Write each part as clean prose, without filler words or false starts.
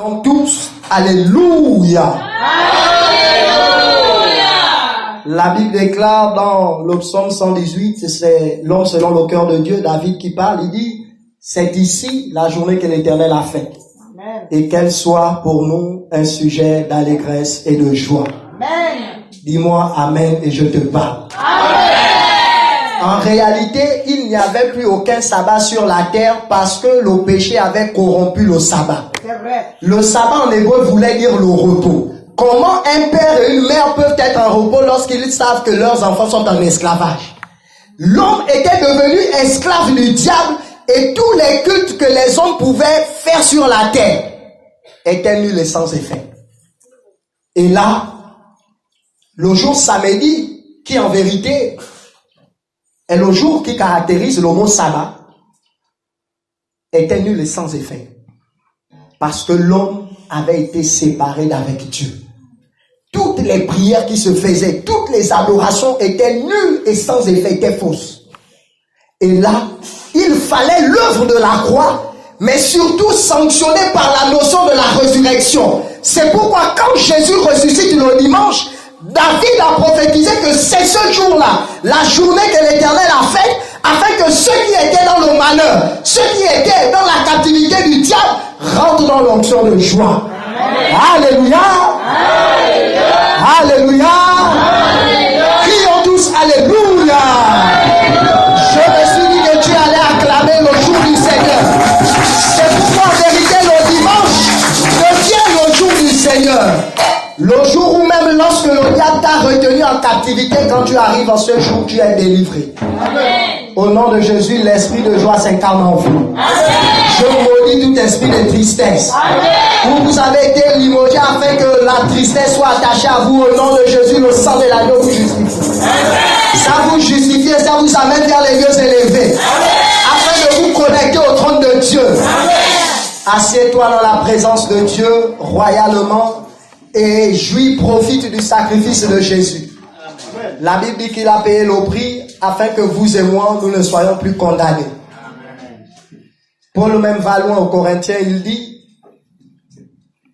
Donc tous, alléluia. Alléluia. La Bible déclare dans le psaume 118, c'est l'homme selon le cœur de Dieu, David qui parle, il dit, c'est ici la journée que l'Éternel a faite. Et qu'elle soit pour nous un sujet d'allégresse et de joie. Amen. Dis-moi Amen et je te parle. Amen. En réalité, il n'y avait plus aucun sabbat sur la terre parce que le péché avait corrompu le sabbat. C'est vrai. Le sabbat en hébreu voulait dire le repos. Comment un père et une mère peuvent être en repos lorsqu'ils savent que leurs enfants sont en esclavage? L'homme était devenu esclave du diable et tous les cultes que les hommes pouvaient faire sur la terre étaient nuls et sans effet. Et là, le jour samedi, qui en vérité est le jour qui caractérise le mot sabbat, était nul et sans effet. Parce que l'homme avait été séparé d'avec Dieu. Toutes les prières qui se faisaient, toutes les adorations étaient nulles et sans effet, étaient fausses. Et là, il fallait l'œuvre de la croix, mais surtout sanctionné par la notion de la résurrection. C'est pourquoi quand Jésus ressuscite le dimanche, David a prophétisé que c'est ce jour-là, la journée que l'Éternel a faite, afin que ceux qui étaient dans le malheur, ceux qui étaient dans la captivité du diable, rentrent dans l'onction de joie. Amen. Alléluia. Alléluia. Alléluia. Alléluia. Crions tous Alléluia. Alléluia. Je me suis dit que tu allais acclamer le jour du Seigneur. C'est pourquoi en vérité le dimanche devient le jour du Seigneur. Le jour où même lorsque le diable t'a retenu en captivité, quand tu arrives en ce jour, tu es délivré. Amen. Au nom de Jésus, l'esprit de joie s'incarne en vous. Amen. Je maudis tout esprit de tristesse. Amen. Vous avez été limogé afin que la tristesse soit attachée à vous. Au nom de Jésus, le sang de l'agneau vous justifie. Amen. Ça vous justifie et ça vous amène vers les lieux élevés. Amen. Afin de vous connecter au trône de Dieu. Amen. Assieds-toi dans la présence de Dieu royalement. Et jouis, profite du sacrifice de Jésus. Amen. La Bible dit qu'il a payé le prix afin que vous et moi, nous ne soyons plus condamnés. Amen. Paul même va loin aux Corinthiens, il dit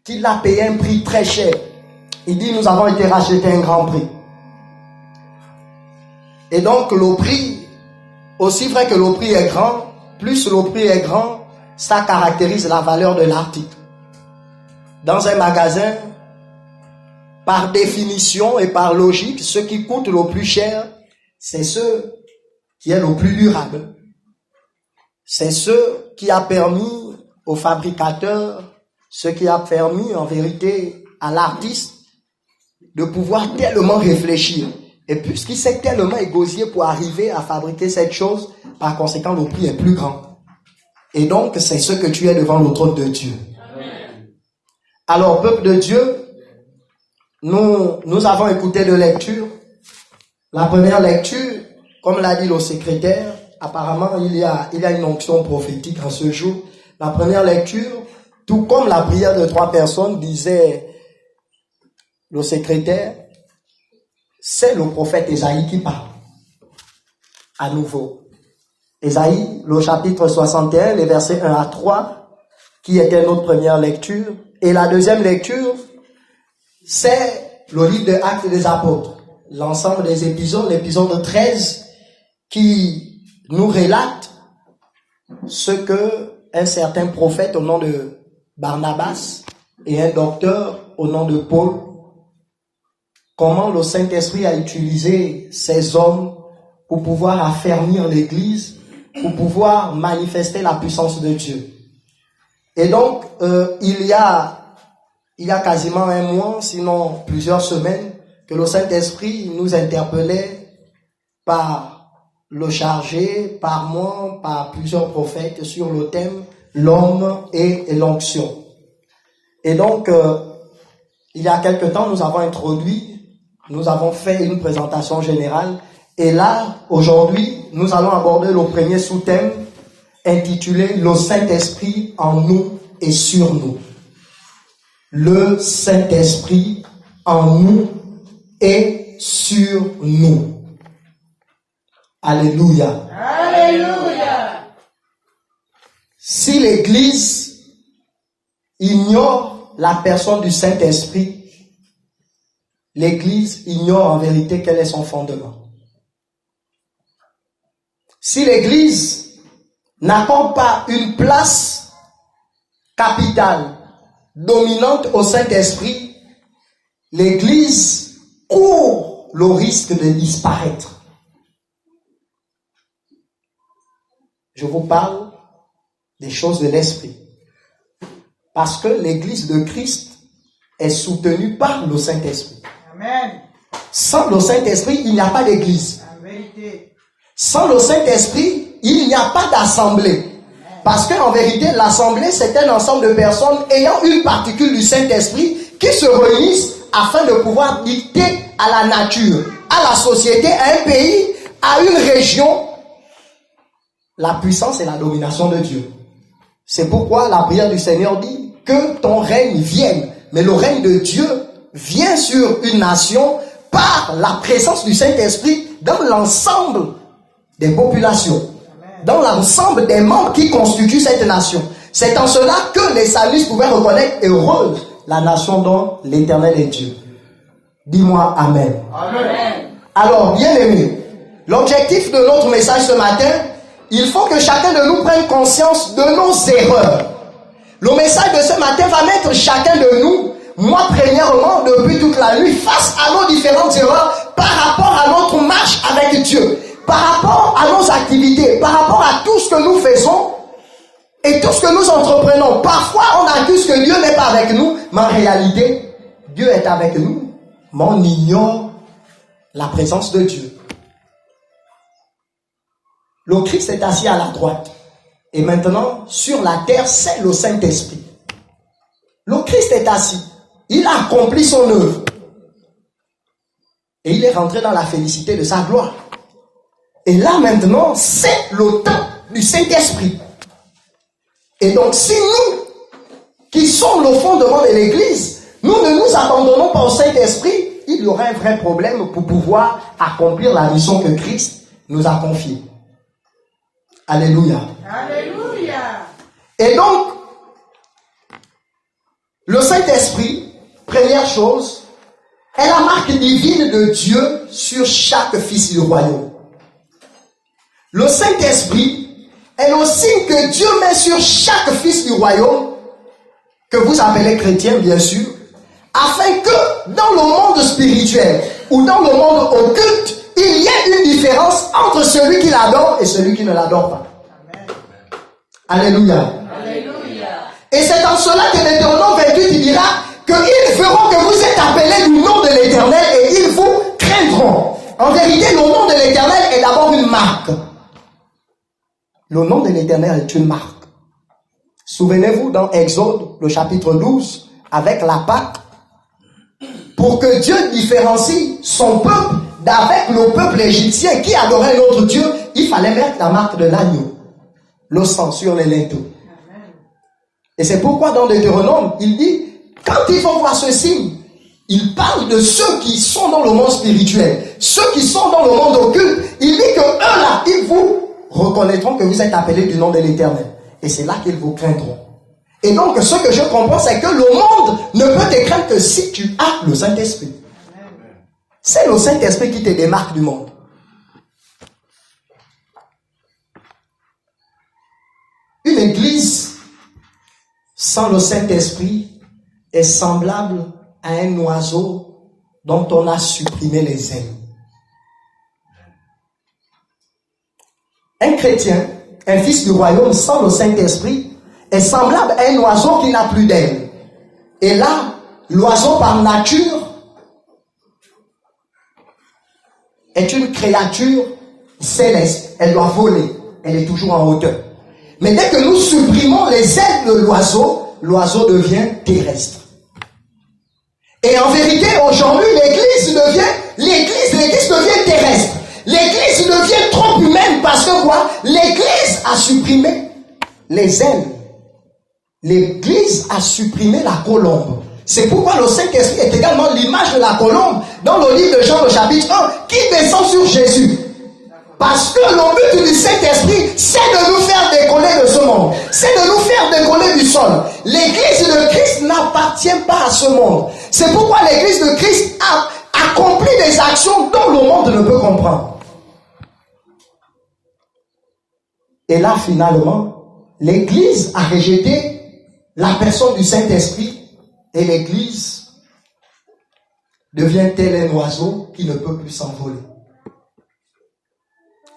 qu'il a payé un prix très cher. Il dit nous avons été rachetés un grand prix. Et donc le prix, aussi vrai que le prix est grand, plus le prix est grand, ça caractérise la valeur de l'article. Dans un magasin, par définition et par logique, ce qui coûte le plus cher, c'est ce qui est le plus durable. C'est ce qui a permis au fabricateur, ce qui a permis en vérité à l'artiste de pouvoir tellement réfléchir. Et puisqu'il s'est tellement égosillé pour arriver à fabriquer cette chose, par conséquent le prix est plus grand. Et donc c'est ce que tu es devant le trône de Dieu. Amen. Alors peuple de Dieu, nous avons écouté deux lectures. La première lecture, comme l'a dit le secrétaire, apparemment il y a une onction prophétique en ce jour. La première lecture, tout comme la prière de 3 personnes, disait le secrétaire, c'est le prophète Ésaïe qui parle. À nouveau. Ésaïe, le chapitre 61, les versets 1 à 3, qui était notre première lecture. Et la deuxième lecture, c'est le livre des Actes des Apôtres. L'ensemble des épisodes, l'épisode 13, qui nous relate ce que un certain prophète au nom de Barnabas et un docteur au nom de Paul, comment le Saint-Esprit a utilisé ces hommes pour pouvoir affermir l'Église, pour pouvoir manifester la puissance de Dieu. Et donc, il y a quasiment un mois, sinon plusieurs semaines, que le Saint-Esprit nous interpellait par le chargé, par moi, par plusieurs prophètes sur le thème l'homme et l'onction. Et donc, il y a quelque temps, nous avons fait une présentation générale. Et là, aujourd'hui, nous allons aborder le premier sous-thème intitulé « Le Saint-Esprit en nous et sur nous ». Le Saint-Esprit en nous et sur nous. Alléluia. Alléluia. Si l'Église ignore la personne du Saint-Esprit, l'Église ignore en vérité quel est son fondement. Si l'Église n'accorde pas une place capitale, dominante au Saint-Esprit, l'Église court le risque de disparaître. Je vous parle des choses de l'Esprit. Parce que l'Église de Christ est soutenue par le Saint-Esprit. Amen. Sans le Saint-Esprit, il n'y a pas d'Église. Sans le Saint-Esprit, il n'y a pas d'assemblée. Parce qu'en vérité, l'assemblée, c'est un ensemble de personnes ayant une particule du Saint-Esprit qui se réunissent afin de pouvoir dicter à la nature, à la société, à un pays, à une région, la puissance et la domination de Dieu. C'est pourquoi la prière du Seigneur dit que ton règne vienne. Mais le règne de Dieu vient sur une nation par la présence du Saint-Esprit dans l'ensemble des populations, dans l'ensemble des membres qui constituent cette nation. C'est en cela que les psalmistes pouvaient reconnaître heureuse la nation dont l'Éternel est Dieu. Dis-moi Amen. Amen. Alors, bien aimé, l'objectif de notre message ce matin, il faut que chacun de nous prenne conscience de nos erreurs. Le message de ce matin va mettre chacun de nous, moi premièrement, depuis toute la nuit, face à nos différentes erreurs par rapport à notre marche avec Dieu, par rapport à nos activités, par rapport à tout ce que nous faisons et tout ce que nous entreprenons. Parfois, on accuse que Dieu n'est pas avec nous, mais en réalité, Dieu est avec nous, mais on ignore la présence de Dieu. Le Christ est assis à la droite. Et maintenant, sur la terre, c'est le Saint-Esprit. Le Christ est assis. Il a accompli son œuvre. Et il est rentré dans la félicité de sa gloire. Et là, maintenant, c'est le temps du Saint-Esprit. Et donc, si nous, qui sommes le fondement de l'Église, nous ne nous abandonnons pas au Saint-Esprit, il y aura un vrai problème pour pouvoir accomplir la mission que Christ nous a confiée. Alléluia. Alléluia. Et donc, le Saint-Esprit, première chose, est la marque divine de Dieu sur chaque fils du royaume. Le Saint-Esprit est le signe que Dieu met sur chaque fils du royaume, que vous appelez chrétien bien sûr, afin que dans le monde spirituel ou dans le monde occulte, il y a une différence entre celui qui l'adore et celui qui ne l'adore pas. Amen. Alléluia. Alléluia. Et c'est en cela que Deutéronome 28 il dira qu'ils verront que vous êtes appelés du nom de l'Éternel et ils vous craindront. En vérité, le nom de l'Éternel est d'abord une marque. Le nom de l'Éternel est une marque. Souvenez-vous dans Exode, le chapitre 12, avec la Pâque, pour que Dieu différencie son peuple d'avec le peuple égyptien qui adorait l'autre Dieu, il fallait mettre la marque de l'agneau, le sang sur les linteaux. Et c'est pourquoi dans Deutéronome, il dit, quand ils vont voir ce signe, il parle de ceux qui sont dans le monde spirituel, ceux qui sont dans le monde occulte, il dit que eux là, ils vous reconnaîtront que vous êtes appelés du nom de l'Éternel. Et c'est là qu'ils vous craindront. Et donc, ce que je comprends, c'est que le monde ne peut te craindre que si tu as le Saint-Esprit. C'est le Saint-Esprit qui te démarque du monde. Une église sans le Saint-Esprit est semblable à un oiseau dont on a supprimé les ailes. Un chrétien, un fils du royaume sans le Saint-Esprit, est semblable à un oiseau qui n'a plus d'ailes. Et là, l'oiseau par nature est une créature céleste. Elle doit voler. Elle est toujours en hauteur. Mais dès que nous supprimons les ailes de l'oiseau, l'oiseau devient terrestre. Et en vérité, aujourd'hui, l'église devient terrestre. L'église devient trop humaine parce que quoi? L'église a supprimé les ailes. L'église a supprimé la colombe. C'est pourquoi le Saint-Esprit est également l'image de la colombe dans le livre de Jean, le chapitre 1, qui descend sur Jésus. Parce que le but du Saint-Esprit, c'est de nous faire décoller de ce monde. C'est de nous faire décoller du sol. L'église de Christ n'appartient pas à ce monde. C'est pourquoi l'église de Christ a accompli des actions dont le monde ne peut comprendre. Et là, finalement, l'église a rejeté la personne du Saint-Esprit et l'église devient tel un oiseau qui ne peut plus s'envoler.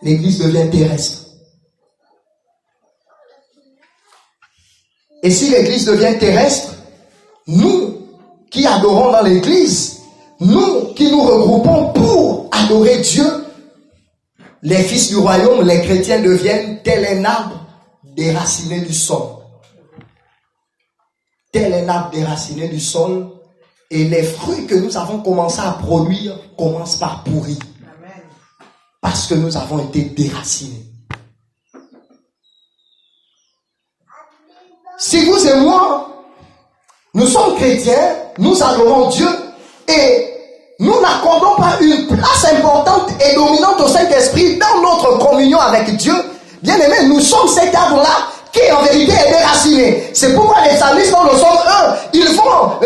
L'église devient terrestre. Et si l'église devient terrestre, nous qui adorons dans l'église, nous qui nous regroupons pour adorer Dieu, les fils du royaume, les chrétiens deviennent tel un arbre déraciné du sol. Tel un arbre déraciné du sol, et les fruits que nous avons commencé à produire commencent par pourrir. Parce que nous avons été déracinés. Si vous et moi, nous sommes chrétiens, nous adorons Dieu et nous n'accordons pas une place importante et dominante au Saint-Esprit dans notre communion avec Dieu, bien aimé, nous sommes cet arbre-là qui en vérité est déraciné. C'est pourquoi les psalmistes dans le psaume 1, ils vont,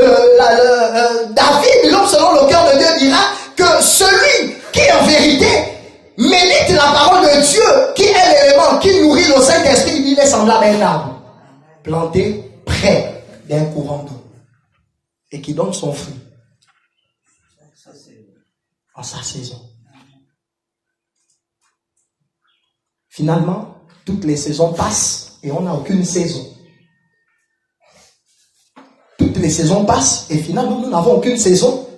David, l'homme selon le cœur de Dieu, dira que celui qui en vérité médite la parole de Dieu, qui est l'élément qui nourrit le Saint-Esprit, il est semblable à un arbre planté près d'un courant d'eau et qui donne son fruit en sa saison. Finalement, toutes les saisons passent et on n'a aucune saison. Toutes les saisons passent et finalement nous n'avons aucune saison.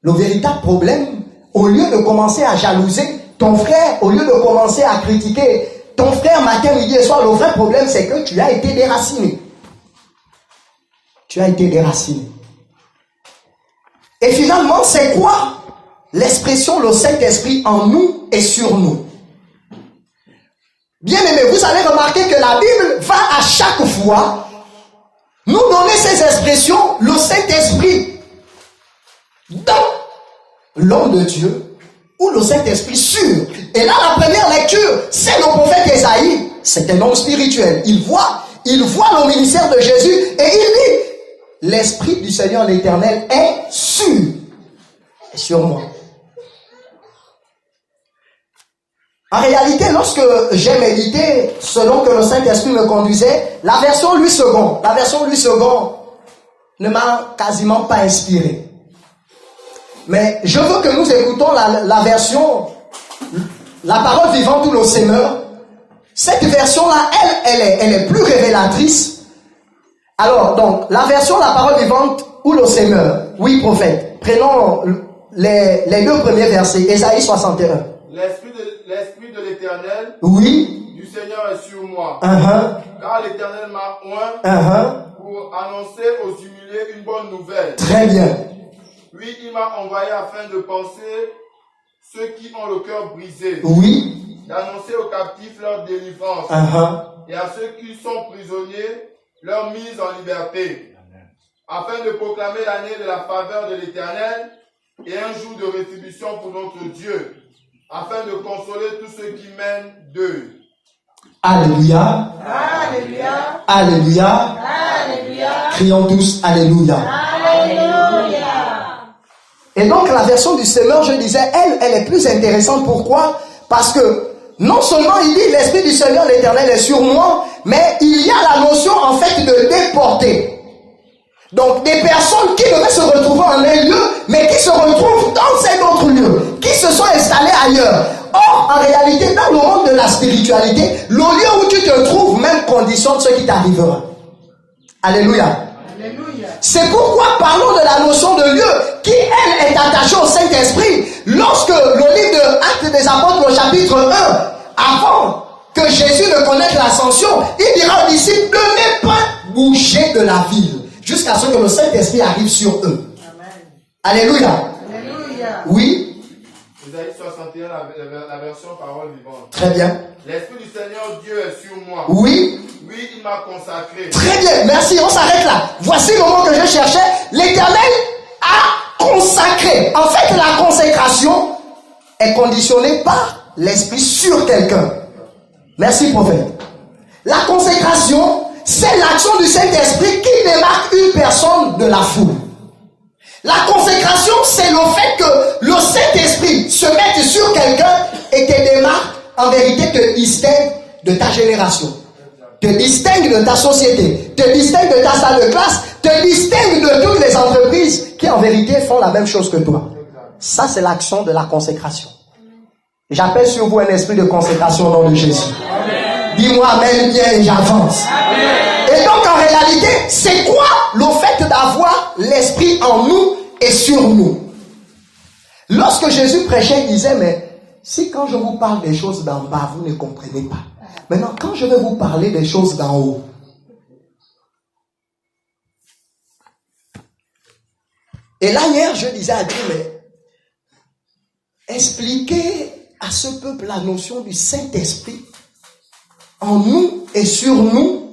Le véritable problème, au lieu de commencer à jalouser ton frère, au lieu de commencer à critiquer ton frère matin, midi et soir, le vrai problème c'est que tu as été déraciné. Tu as été déraciné. Et finalement, c'est quoi l'expression le Saint-Esprit en nous et sur nous? Bien aimé, vous allez remarquer que la Bible va à chaque fois nous donner ces expressions, le Saint-Esprit dans l'homme de Dieu ou le Saint-Esprit sur. Et là, la première lecture, c'est le prophète Ésaïe. C'est un homme spirituel. Il voit le ministère de Jésus et il dit, l'Esprit du Seigneur l'Éternel est sur moi. En réalité, lorsque j'ai médité selon que le Saint-Esprit me conduisait, la version Louis II ne m'a quasiment pas inspiré. Mais je veux que nous écoutons la version, la parole vivante ou le Semeur. Cette version-là, elle est plus révélatrice. Alors, donc, la version, la parole vivante ou le Semeur. Oui, prophète. Prenons les deux premiers versets. Ésaïe 61. L'Esprit de l'Éternel, oui, du Seigneur est sur moi. Car l'Éternel m'a oint pour annoncer aux humiliés une bonne nouvelle. Très bien. Oui, il m'a envoyé afin de penser ceux qui ont le cœur brisé. Oui. D'annoncer aux captifs leur délivrance. Et à ceux qui sont prisonniers leur mise en liberté. Afin de proclamer l'année de la faveur de l'Éternel et un jour de rétribution pour notre Dieu. Afin de consoler tous ceux qui mènent d'eux. Alléluia. Alléluia. Alléluia. Alléluia. Crions tous Alléluia. Alléluia. Et donc la version du Semeur, je disais, elle est plus intéressante. Pourquoi? Parce que non seulement il dit l'Esprit du Seigneur l'Éternel est sur moi, mais il y a la notion en fait de déporter. Donc des personnes qui devaient se retrouver en un lieu, mais qui se retrouvent dans un autre lieu, qui se sont installés ailleurs. Or, en réalité, dans le monde de la spiritualité, le lieu où tu te trouves même conditionne ce qui t'arrivera. Alléluia. Alléluia. C'est pourquoi parlons de la notion de lieu qui, elle, est attachée au Saint-Esprit. Lorsque le livre de Actes des Apôtres, au chapitre 1, avant que Jésus ne connaisse l'ascension, il dira aux disciples, ne pas bouger de la ville jusqu'à ce que le Saint-Esprit arrive sur eux. Amen. Alléluia. Alléluia. Oui. Ésaïe 61, la version parole vivante. Très bien. L'Esprit du Seigneur Dieu est sur moi. Oui. Oui, il m'a consacré. Très bien. Merci. On s'arrête là. Voici le mot que je cherchais. L'Éternel a consacré. En fait, la consécration est conditionnée par l'Esprit sur quelqu'un. Merci, prophète. La consécration, c'est l'action du Saint-Esprit qui démarque une personne de la foule. La consécration, c'est le fait que le Saint-Esprit se mette sur quelqu'un et te démarque, en vérité, te distingue de ta génération, te distingue de ta société, te distingue de ta salle de classe, te distingue de toutes les entreprises qui, en vérité, font la même chose que toi. Ça, c'est l'action de la consécration. J'appelle sur vous un esprit de consécration au nom de Jésus. Dis-moi amen bien et j'avance. Et donc en réalité, c'est quoi le fait d'avoir l'esprit en nous et sur nous? Lorsque Jésus prêchait, il disait, mais si quand je vous parle des choses d'en bas, vous ne comprenez pas. Maintenant, quand je vais vous parler des choses d'en haut, et là hier, je disais à Dieu, mais expliquez à ce peuple la notion du Saint-Esprit en nous et sur nous.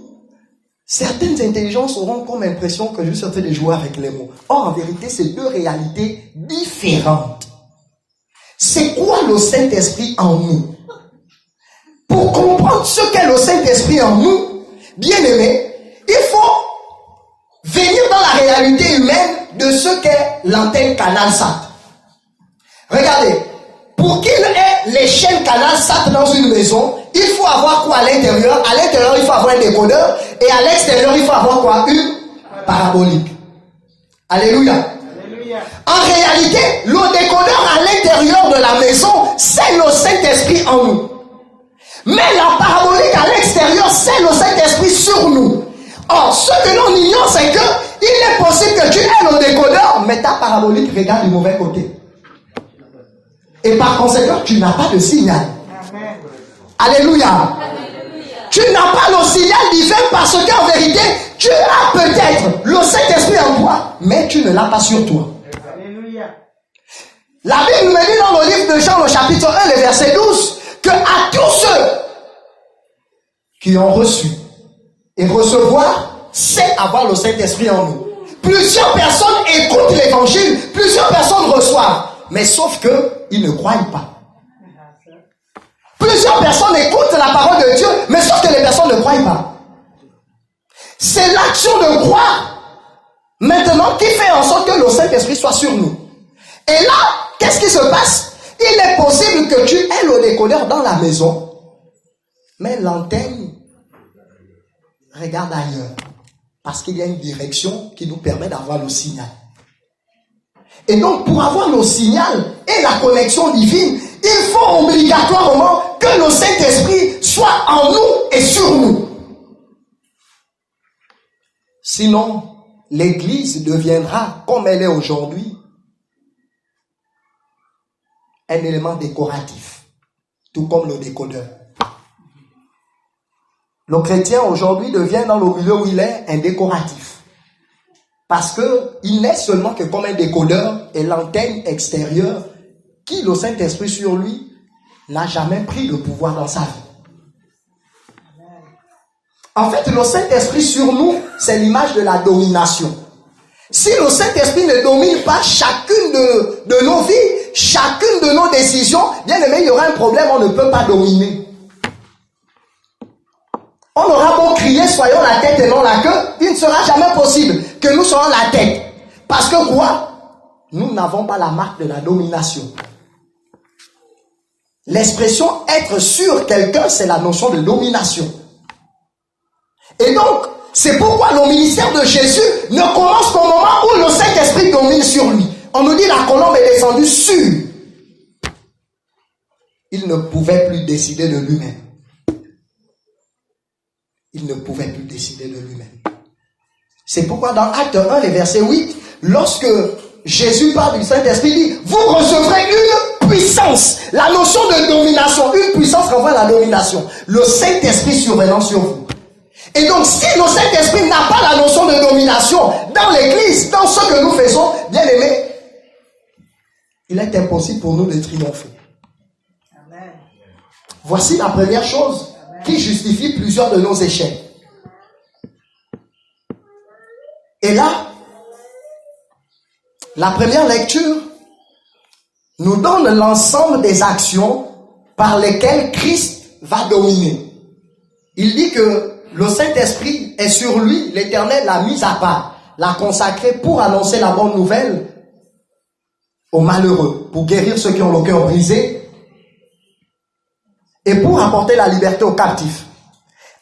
Certaines intelligences auront comme impression que je suis en train de jouer avec les mots. Or, en vérité, c'est deux réalités différentes. C'est quoi le Saint-Esprit en nous? Pour comprendre ce qu'est le Saint-Esprit en nous, bien aimé, il faut venir dans la réalité humaine de ce qu'est l'antenne Canal Sat. Regardez, pour qu'il ait les chaînes Canal Sat dans une maison, il faut avoir quoi à l'intérieur? À l'intérieur, il faut avoir un décodeur. Et à l'extérieur, il faut avoir quoi? Une parabolique. Alléluia. Alléluia. En réalité, le décodeur à l'intérieur de la maison, c'est le Saint-Esprit en nous. Mais la parabolique à l'extérieur, c'est le Saint-Esprit sur nous. Or, ce que l'on ignore, c'est que il est possible que tu aies le décodeur, mais ta parabolique regarde du mauvais côté. Et par conséquent, tu n'as pas de signal. Amen. Alléluia. Alléluia. Tu n'as pas le signal divin parce qu'en vérité, tu as peut-être le Saint-Esprit en toi, mais tu ne l'as pas sur toi. Alléluia. La Bible me dit dans le livre de Jean, le chapitre 1, le verset 12, que à tous ceux qui ont reçu et recevoir, c'est avoir le Saint-Esprit en nous. Plusieurs personnes écoutent l'évangile, plusieurs personnes reçoivent, mais sauf que ils ne croient pas. Plusieurs personnes écoutent la parole de Dieu, mais sauf que les personnes ne croient pas. C'est l'action de croire maintenant qui fait en sorte que le Saint-Esprit soit sur nous. Et là, qu'est-ce qui se passe? Il est possible que tu aies le décodeur dans la maison, mais l'antenne regarde ailleurs. Parce qu'il y a une direction qui nous permet d'avoir le signal. Et donc, pour avoir le signal et la connexion divine, il faut obligatoirement que le Saint-Esprit soit en nous et sur nous. Sinon, l'Église deviendra, comme elle est aujourd'hui, un élément décoratif, tout comme le décodeur. Le chrétien aujourd'hui devient dans le milieu où il est un décoratif. Parce qu'il n'est seulement que comme un décodeur et l'antenne extérieure qui, le Saint-Esprit sur lui, n'a jamais pris le pouvoir dans sa vie. En fait, le Saint-Esprit sur nous, c'est l'image de la domination. Si le Saint-Esprit ne domine pas chacune de nos vies, chacune de nos décisions, bien aimé, il y aura un problème, on ne peut pas dominer. On aura beau crier, soyons la tête et non la queue, il ne sera jamais possible que nous soyons la tête. Parce que quoi? Nous n'avons pas la marque de la domination. L'expression être sur quelqu'un, c'est la notion de domination. Et donc, c'est pourquoi le ministère de Jésus ne commence qu'au moment où le Saint-Esprit domine sur lui. On nous dit la colombe est descendue sur. Il ne pouvait plus décider de lui-même. Il ne pouvait plus décider de lui-même. C'est pourquoi dans Acte 1, les versets 8, lorsque Jésus parle du Saint-Esprit, il dit, vous recevrez une puissance. La notion de domination, une puissance renvoie à la domination. Le Saint-Esprit survenant sur vous. Et donc, si le Saint-Esprit n'a pas la notion de domination dans l'Église, dans ce que nous faisons, bien aimé, il est impossible pour nous de triompher. Amen. Voici la première chose qui justifie plusieurs de nos échecs. Et là, la première lecture nous donne l'ensemble des actions par lesquels Christ va dominer. Il dit que le Saint-Esprit est sur lui, l'Éternel l'a mis à part, l'a consacré pour annoncer la bonne nouvelle aux malheureux, pour guérir ceux qui ont le cœur brisé et pour apporter la liberté aux captifs.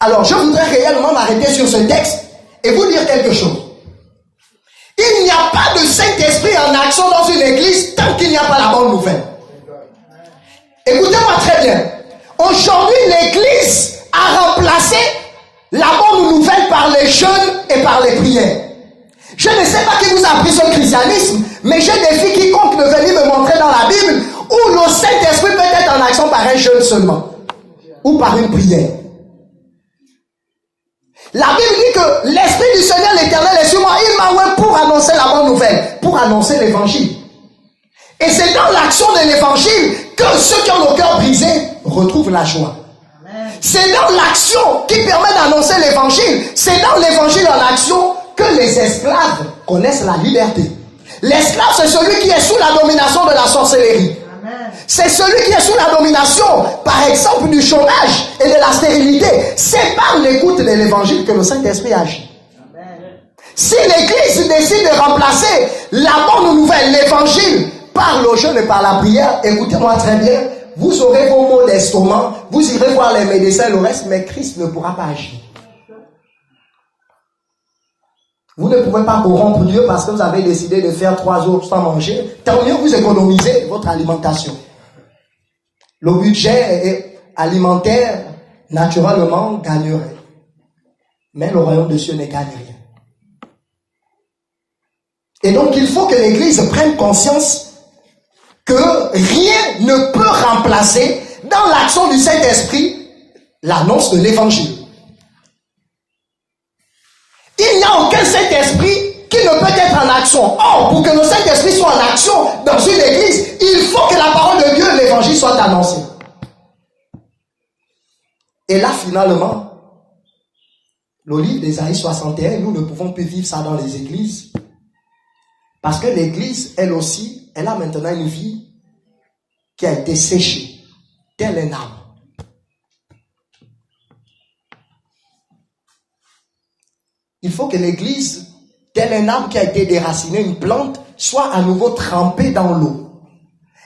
Alors je voudrais réellement m'arrêter sur ce texte et vous dire quelque chose. Il n'y a pas de Saint-Esprit en action dans une église tant qu'il n'y a pas la bonne nouvelle. Écoutez-moi très bien. Aujourd'hui, l'église a remplacé la bonne nouvelle par les jeûnes et par les prières. Je ne sais pas qui vous a appris ce christianisme, mais je défie quiconque de venir me montrer dans la Bible où le Saint-Esprit peut être en action par un jeûne seulement ou par une prière. La Bible dit que l'Esprit du Seigneur l'Éternel est sur moi. Il m'a envoyé pour annoncer la bonne nouvelle, pour annoncer l'évangile. Et c'est dans l'action de l'évangile que ceux qui ont le cœur brisé retrouvent la joie. Amen. C'est dans l'action qui permet d'annoncer l'évangile. C'est dans l'évangile en action que les esclaves connaissent la liberté. L'esclave, c'est celui qui est sous la domination de la sorcellerie. Amen. C'est celui qui est sous la domination, par exemple, du chômage et de la stérilité. C'est par l'écoute de l'évangile que le Saint-Esprit agit. Amen. Si l'Église décide de remplacer la bonne nouvelle, l'évangile, par le jeûne et par la prière, écoutez-moi très bien, vous aurez vos maux d'estomac, vous irez voir les médecins, le reste, mais Christ ne pourra pas agir. Vous ne pouvez pas corrompre Dieu parce que vous avez décidé de faire 3 jours sans manger. Tant mieux, vous économisez votre alimentation. Le budget alimentaire, naturellement, gagnerait. Mais le royaume de Dieu ne gagne rien. Et donc, il faut que l'Église prenne conscience que rien ne peut remplacer, dans l'action du Saint-Esprit, l'annonce de l'Évangile. Il n'y a aucun Saint-Esprit qui ne peut être en action. Or, pour que le Saint-Esprit soit en action dans une église, il faut que la parole de Dieu, l'évangile, soit annoncée. Et là, finalement, le livre d'Ésaïe 61, nous ne pouvons plus vivre ça dans les églises. Parce que l'église, elle aussi, elle a maintenant une vie qui a été séchée, telle un arbre. Il faut que l'église, tel un arbre qui a été déraciné, une plante, soit à nouveau trempée dans l'eau.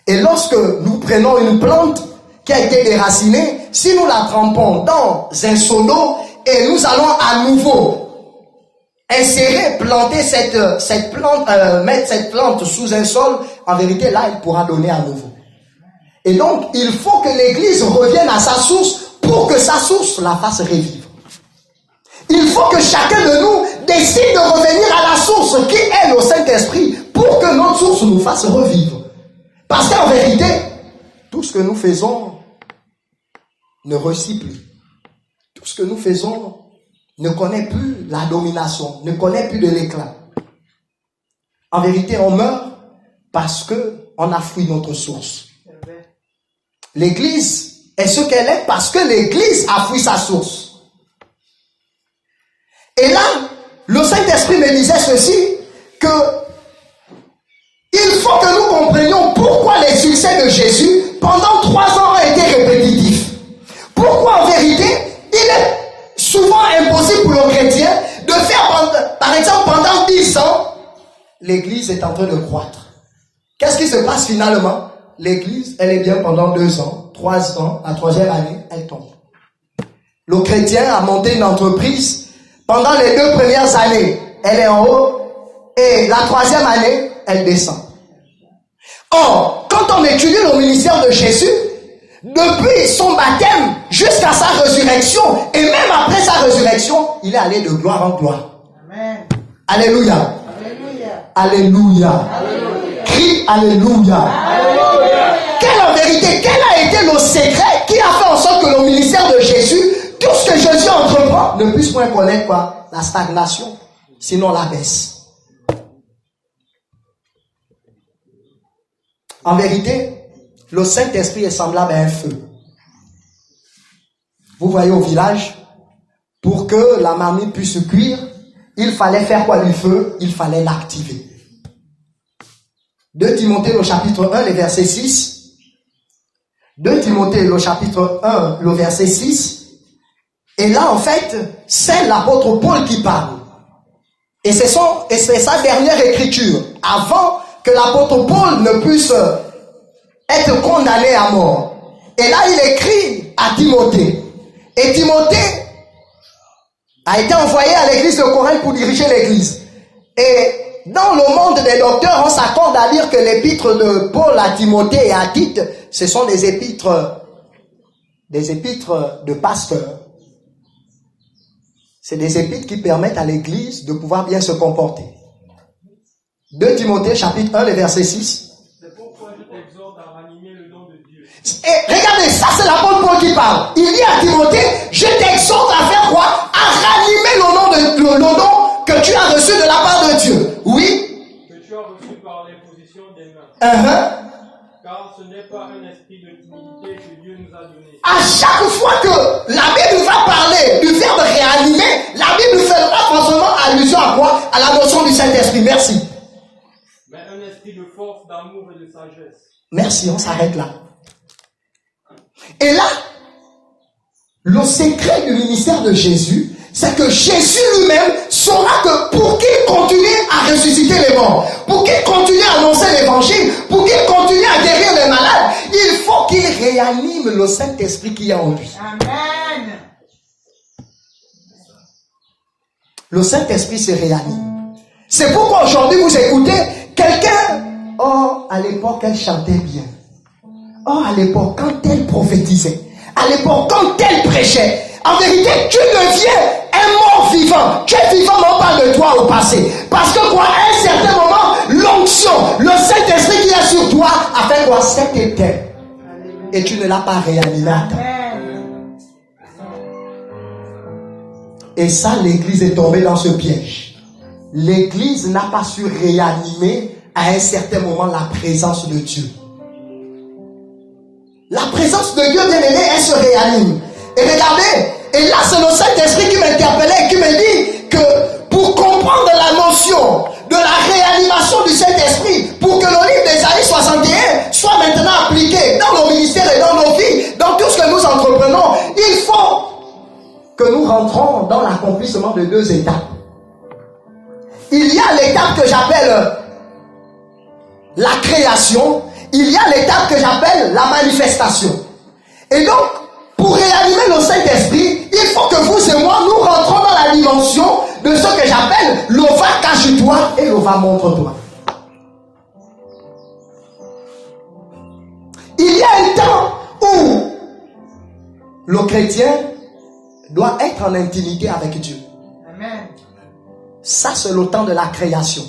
Et lorsque nous prenons une plante qui a été déracinée, si nous la trempons dans un seau d'eau et nous allons à nouveau planter cette plante, mettre cette plante sous un sol, en vérité là, elle pourra donner à nouveau. Et donc, il faut que l'église revienne à sa source pour que sa source la fasse revivre. Il faut que chacun de nous décide de revenir à la source qui est le Saint-Esprit pour que notre source nous fasse revivre. Parce qu'en vérité, tout ce que nous faisons ne réussit plus. Tout ce que nous faisons ne connaît plus la domination, ne connaît plus de l'éclat. En vérité, on meurt parce qu'on a fui notre source. L'Église est ce qu'elle est parce que l'Église a fui sa source. Et là, le Saint-Esprit me disait ceci, que il faut que nous comprenions pourquoi les succès de Jésus pendant 3 ans ont été répétitifs. Pourquoi en vérité, il est souvent impossible pour le chrétien de faire, par exemple, pendant 10 ans, l'Église est en train de croître. Qu'est-ce qui se passe finalement? L'Église, elle est bien pendant 2 ans, 3 ans, la 3e année, elle tombe. Le chrétien a monté une entreprise. Pendant les 2 premières années, elle est en haut et la 3e année, elle descend. Or, quand on étudie le ministère de Jésus, depuis son baptême jusqu'à sa résurrection et même après sa résurrection, il est allé de gloire en gloire. Amen. Alléluia. Alléluia. Alléluia. Alléluia. Crie Alléluia. Alléluia. Quel a été le secret qui a fait en sorte que le ministère de Jésus, tout ce que Jésus entreprend, ne puisse point connaître quoi? La stagnation, sinon la baisse. En vérité, le Saint-Esprit est semblable à un feu. Vous voyez au village, pour que la marmite puisse cuire, il fallait faire quoi du feu? Il fallait l'activer. 2 Timothée, le chapitre 1, les versets 6. 2 Timothée, le chapitre 1, le verset 6. Et là, en fait, c'est l'apôtre Paul qui parle. Et c'est sa dernière écriture, avant que l'apôtre Paul ne puisse être condamné à mort. Et là, il écrit à Timothée. Et Timothée a été envoyé à l'église de Corinthe pour diriger l'église. Et dans le monde des docteurs, on s'accorde à dire que l'épître de Paul à Timothée et à Tite, ce sont des épîtres de pasteurs. C'est des épîtres qui permettent à l'église de pouvoir bien se comporter. 2 Timothée, chapitre 1, le verset 6. C'est pourquoi je t'exhorte à ranimer le nom de Dieu. Et regardez, ça c'est l'apôtre Paul qui parle. Il dit à Timothée, je t'exhorte à faire quoi? À ranimer le nom que tu as reçu de la part de Dieu. Oui? Que tu as reçu par l'imposition des mains. Car ce n'est pas un esprit de timidité que Dieu nous a donné. À chaque fois que la Bible va parler du verbe réanimer, la Bible fera forcément allusion à quoi? À la notion du Saint-Esprit. Merci. Mais un esprit de force, d'amour et de sagesse. Merci, on s'arrête là. Et là, le secret du ministère de Jésus, c'est que Jésus lui-même saura que pour qu'il continue à ressusciter les morts, pour qu'il continue à annoncer l'évangile, pour qu'il continue à guérir les malades, il faut qu'il réanime le Saint-Esprit qui est en lui. Amen. Le Saint-Esprit se réanime. C'est pourquoi aujourd'hui vous écoutez quelqu'un, oh, à l'époque elle chantait bien. Oh, à l'époque quand elle prophétisait. À l'époque quand elle prêchait. En vérité, tu deviens un mort vivant. Tu es vivant non pas de toi au passé. Parce que quoi, à un certain moment, l'onction, le Saint-Esprit qui est sur toi a fait quoi? C'est éteint. Et tu ne l'as pas réanimé à temps. Et ça, l'église est tombée dans ce piège. L'église n'a pas su réanimer à un certain moment la présence de Dieu. La présence de Dieu, bien aimé, elle se réanime. Et regardez, et là c'est le Saint-Esprit qui m'interpellait et qui me dit que pour comprendre la notion de la réanimation du Saint-Esprit, pour que le livre d'Ésaïe 61 soit maintenant appliqué dans nos ministères et dans nos vies, dans tout ce que nous entreprenons, il faut que nous rentrons dans l'accomplissement de 2 étapes. Il y a l'étape que j'appelle la création, il y a l'étape que j'appelle la manifestation. Et donc, pour réanimer le Saint-Esprit, il faut que vous et moi, nous rentrons dans la dimension de ce que j'appelle le va cache-toi et le va montre-toi. Il y a un temps où le chrétien doit être en intimité avec Dieu. Amen. Ça, c'est le temps de la création.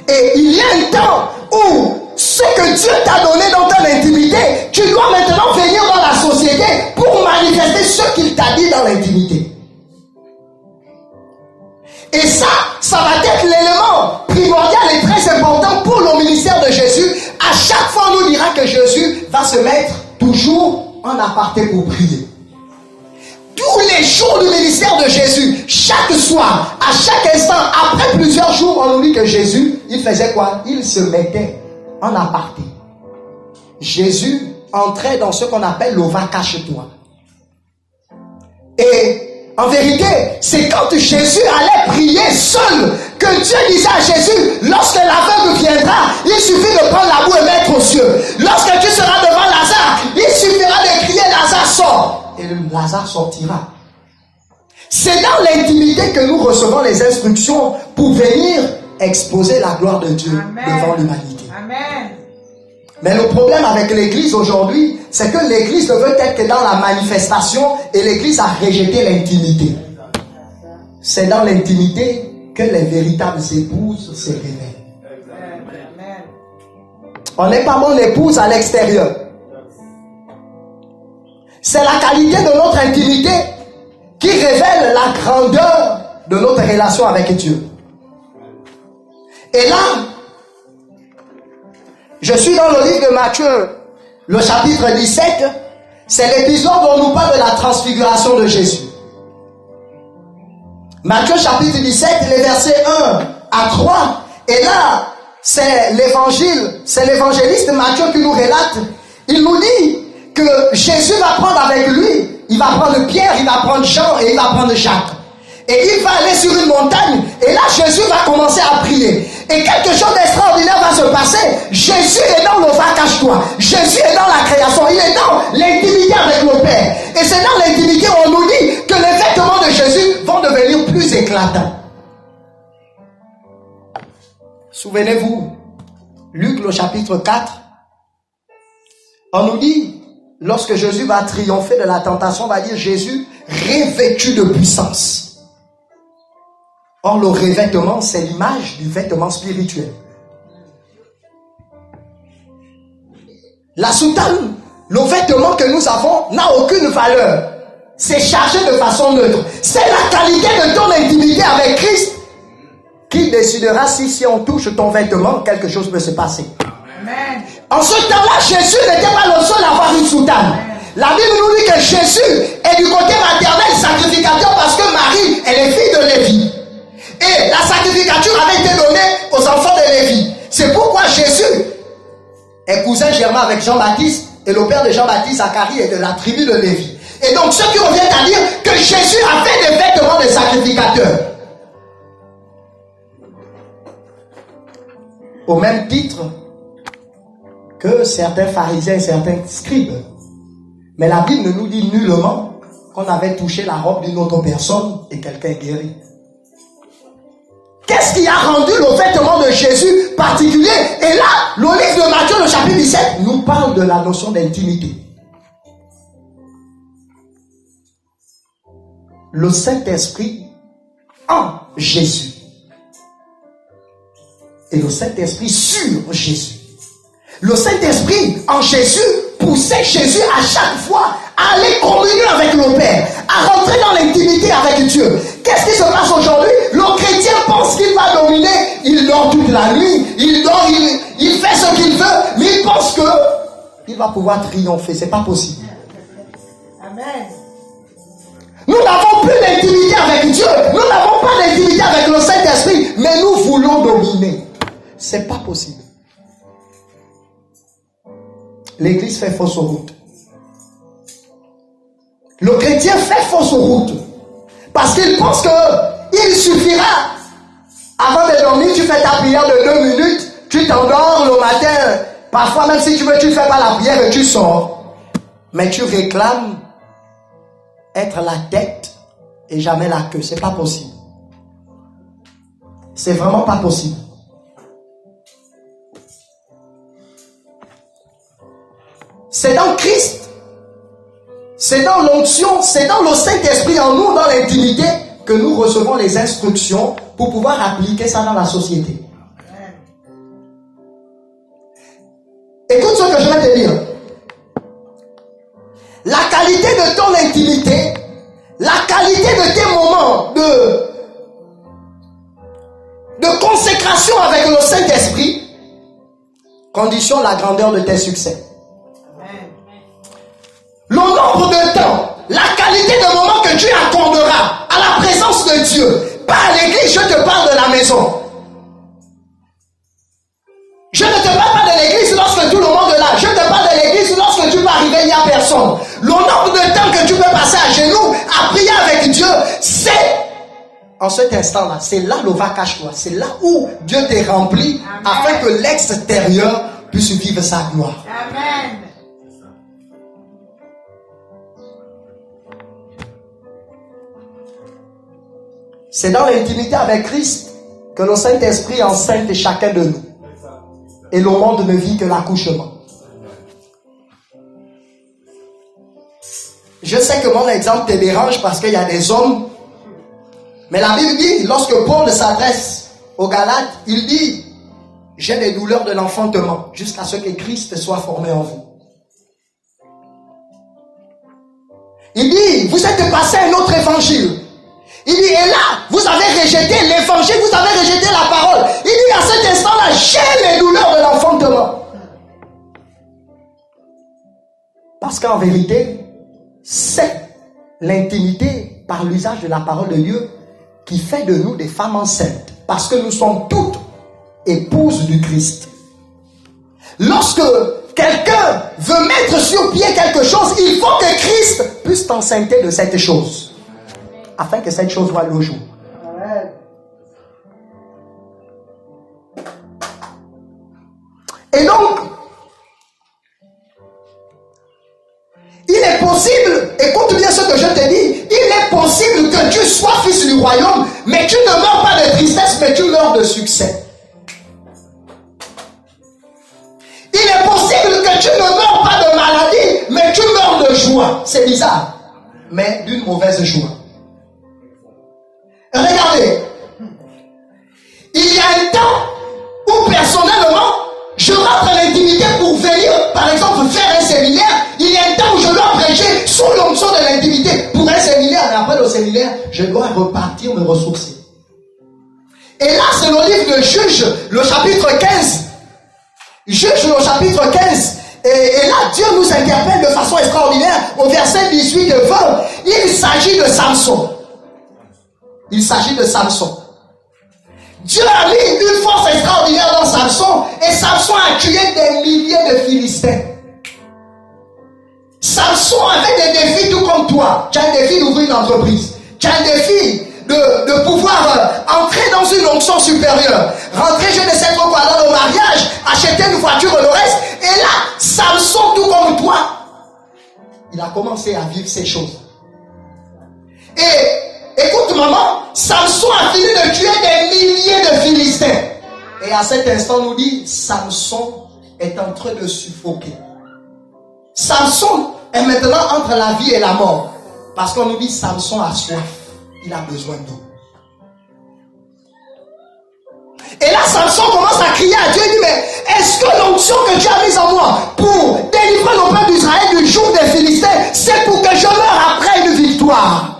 Et il y a un temps où ce que Dieu t'a donné dans ton intimité, tu dois maintenant venir dans la société pour manifester ce qu'il t'a dit dans l'intimité. Et ça va être l'élément primordial et très important pour le ministère de Jésus. À chaque fois, on nous dira que Jésus va se mettre toujours en aparté pour prier. Tous les jours du ministère de Jésus, chaque soir, à chaque instant, après plusieurs jours, on nous dit que Jésus, il faisait quoi? Il se mettait en aparté. Jésus entrait dans ce qu'on appelle le va cache-toi. Et en vérité, c'est quand Jésus allait prier seul que Dieu disait à Jésus, lorsque l'aveugle viendra, il suffit de prendre la boue et mettre aux cieux. Lorsque tu seras devant Lazare, il suffira de crier Lazare sort. Et Lazare sortira. C'est dans l'intimité que nous recevons les instructions pour venir exposer la gloire de Dieu devant l'humanité. Amen. Mais le problème avec l'église aujourd'hui, c'est que l'église ne veut être que dans la manifestation et l'église a rejeté l'intimité. C'est dans l'intimité que les véritables épouses se révèlent. Amen. On n'est pas bonne épouse à l'extérieur. C'est la qualité de notre intimité qui révèle la grandeur de notre relation avec Dieu. Et là, je suis dans le livre de Matthieu, le chapitre 17. C'est l'épisode où on nous parle de la transfiguration de Jésus. Matthieu chapitre 17, les versets 1 à 3. Et là, c'est l'évangile, c'est l'évangéliste Matthieu qui nous relate. il nous dit que Jésus va prendre avec lui, il va prendre Pierre, il va prendre Jean et il va prendre Jacques. Et il va aller sur une montagne, et là Jésus va commencer à prier. Et quelque chose d'extraordinaire va se passer. Jésus est dans le va-cache-toi. Jésus est dans la création. Il est dans l'intimité avec le Père. Et c'est dans l'intimité où on nous dit que les vêtements de Jésus vont devenir plus éclatants. Souvenez-vous, Luc le chapitre 4, on nous dit, lorsque Jésus va triompher de la tentation, on va dire Jésus revêtu de puissance. Or, le revêtement, c'est l'image du vêtement spirituel. La soutane, le vêtement que nous avons, n'a aucune valeur. C'est chargé de façon neutre. C'est la qualité de ton intimité avec Christ qui décidera si on touche ton vêtement, quelque chose peut se passer. Amen. En ce temps-là, Jésus n'était pas le seul à avoir une soutane. La Bible nous dit que Jésus est du côté maternel sacrificateur parce que Marie, elle est fille de Lévi. Et la sacrificature avait été donnée aux enfants de Lévi. C'est pourquoi Jésus est cousin germain avec Jean-Baptiste, et le père de Jean-Baptiste, Zacharie, est de la tribu de Lévi. Et donc, ce qui revient à dire que Jésus avait des vêtements de sacrificateur. Au même titre que certains pharisiens et certains scribes. Mais la Bible ne nous dit nullement qu'on avait touché la robe d'une autre personne et quelqu'un est guéri. Qu'est-ce qui a rendu le vêtement de Jésus particulier? Et là, le livre de Matthieu, le chapitre 17, nous parle de la notion d'intimité. Le Saint-Esprit en Jésus. Et le Saint-Esprit sur Jésus. Le Saint-Esprit en Jésus poussait Jésus à chaque fois à aller communier avec le Père, à rentrer dans l'intimité avec Dieu. Qu'est-ce qui se passe aujourd'hui? Le chrétien pense qu'il va dominer, il dort toute la nuit, il dort, il fait ce qu'il veut, mais il pense qu'il va pouvoir triompher. C'est pas possible. Amen. Nous n'avons plus d'intimité avec Dieu, nous n'avons pas d'intimité avec le Saint-Esprit, mais nous voulons dominer. C'est pas possible. L'église fait fausse route. Le chrétien fait fausse route. Parce qu'il pense qu'il suffira. Avant de dormir, tu fais ta prière de 2 minutes. Tu t'endors le matin. Parfois, même si tu veux, tu ne fais pas la prière et tu sors. Mais tu réclames être la tête et jamais la queue. C'est pas possible. C'est vraiment pas possible. C'est dans Christ, c'est dans l'onction, c'est dans le Saint-Esprit en nous, dans l'intimité, que nous recevons les instructions pour pouvoir appliquer ça dans la société. Écoute ce que je vais te dire. La qualité de ton intimité, la qualité de tes moments de consécration avec le Saint-Esprit conditionne la grandeur de tes succès. Le nombre de temps, la qualité de moment que tu accorderas à la présence de Dieu. Pas à l'église, je te parle de la maison. Je ne te parle pas de l'église lorsque tout le monde est là. Je te parle de l'église lorsque tu peux arriver, il n'y a personne. Le nombre de temps que tu peux passer à genoux, à prier avec Dieu, c'est en cet instant-là. C'est là le va-cache-toi. C'est là où Dieu t'est rempli. Amen. Afin que l'extérieur puisse vivre sa gloire. Amen. C'est dans l'intimité avec Christ que le Saint-Esprit enseigne chacun de nous. Et le monde ne vit que l'accouchement. Je sais que mon exemple te dérange parce qu'il y a des hommes. Mais la Bible dit, lorsque Paul s'adresse aux Galates, il dit, j'ai des douleurs de l'enfantement jusqu'à ce que Christ soit formé en vous. Il dit, vous êtes passé à un autre évangile. Il dit, et là, vous avez rejeté l'évangile, vous avez rejeté la parole. Il dit, à cet instant-là, j'ai les douleurs de l'enfantement. Parce qu'en vérité, c'est l'intimité par l'usage de la parole de Dieu qui fait de nous des femmes enceintes. Parce que nous sommes toutes épouses du Christ. Lorsque quelqu'un veut mettre sur pied quelque chose, il faut que Christ puisse t'enceinte de cette chose, afin que cette chose voie le jour. Et donc, il est possible, écoute bien ce que je te dis, il est possible que tu sois fils du royaume, mais tu ne meurs pas de tristesse, mais tu meurs de succès. Il est possible que tu ne meurs pas de maladie, mais tu meurs de joie. C'est bizarre, mais d'une mauvaise joie. Regardez, il y a un temps où personnellement, je rentre à l'intimité pour venir, par exemple, faire un séminaire. Il y a un temps où je dois prêcher sous l'onction de l'intimité pour un séminaire. Mais après le séminaire, je dois repartir me ressourcer. Et là, c'est le livre de Juge, le chapitre 15. Juge, le chapitre 15. Et là, Dieu nous interpelle de façon extraordinaire. Au verset 18 et 20, il s'agit de Samson. Il s'agit de Samson. Dieu a mis une force extraordinaire dans Samson, et Samson a tué des milliers de Philistins. Samson avait des défis tout comme toi. Tu as un défi d'ouvrir une entreprise. Tu as un défi de pouvoir entrer dans une onction supérieure. Rentrer, je ne sais pas quoi, dans le mariage, acheter une voiture ou le reste. Et là, Samson, tout comme toi, il a commencé à vivre ces choses. Et écoute maman, Samson a fini de tuer des milliers de Philistins. Et à cet instant, on nous dit, Samson est en train de suffoquer. Samson est maintenant entre la vie et la mort. Parce qu'on nous dit, Samson a soif. Il a besoin d'eau. Et là, Samson commence à crier à Dieu. Il dit, mais est-ce que l'onction que tu as mise en moi pour délivrer le peuple d'Israël du joug des Philistins, c'est pour que je meure après une victoire?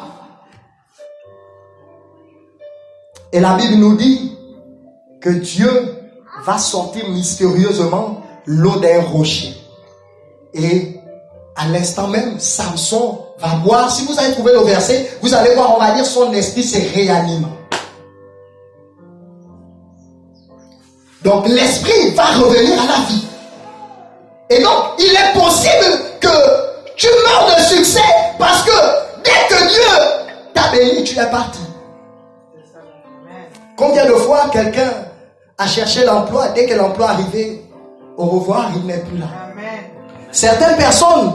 Et la Bible nous dit que Dieu va sortir mystérieusement l'eau d'un rocher. Et à l'instant même, Samson va boire. Si vous avez trouvé le verset, vous allez voir, on va dire, son esprit se réanime. Donc l'esprit va revenir à la vie. Et donc, il est possible que tu meurs de succès parce que dès que Dieu t'a béni, tu es parti. Combien de fois quelqu'un a cherché l'emploi, dès que l'emploi arrivait, au revoir, il n'est plus là. Amen. Certaines personnes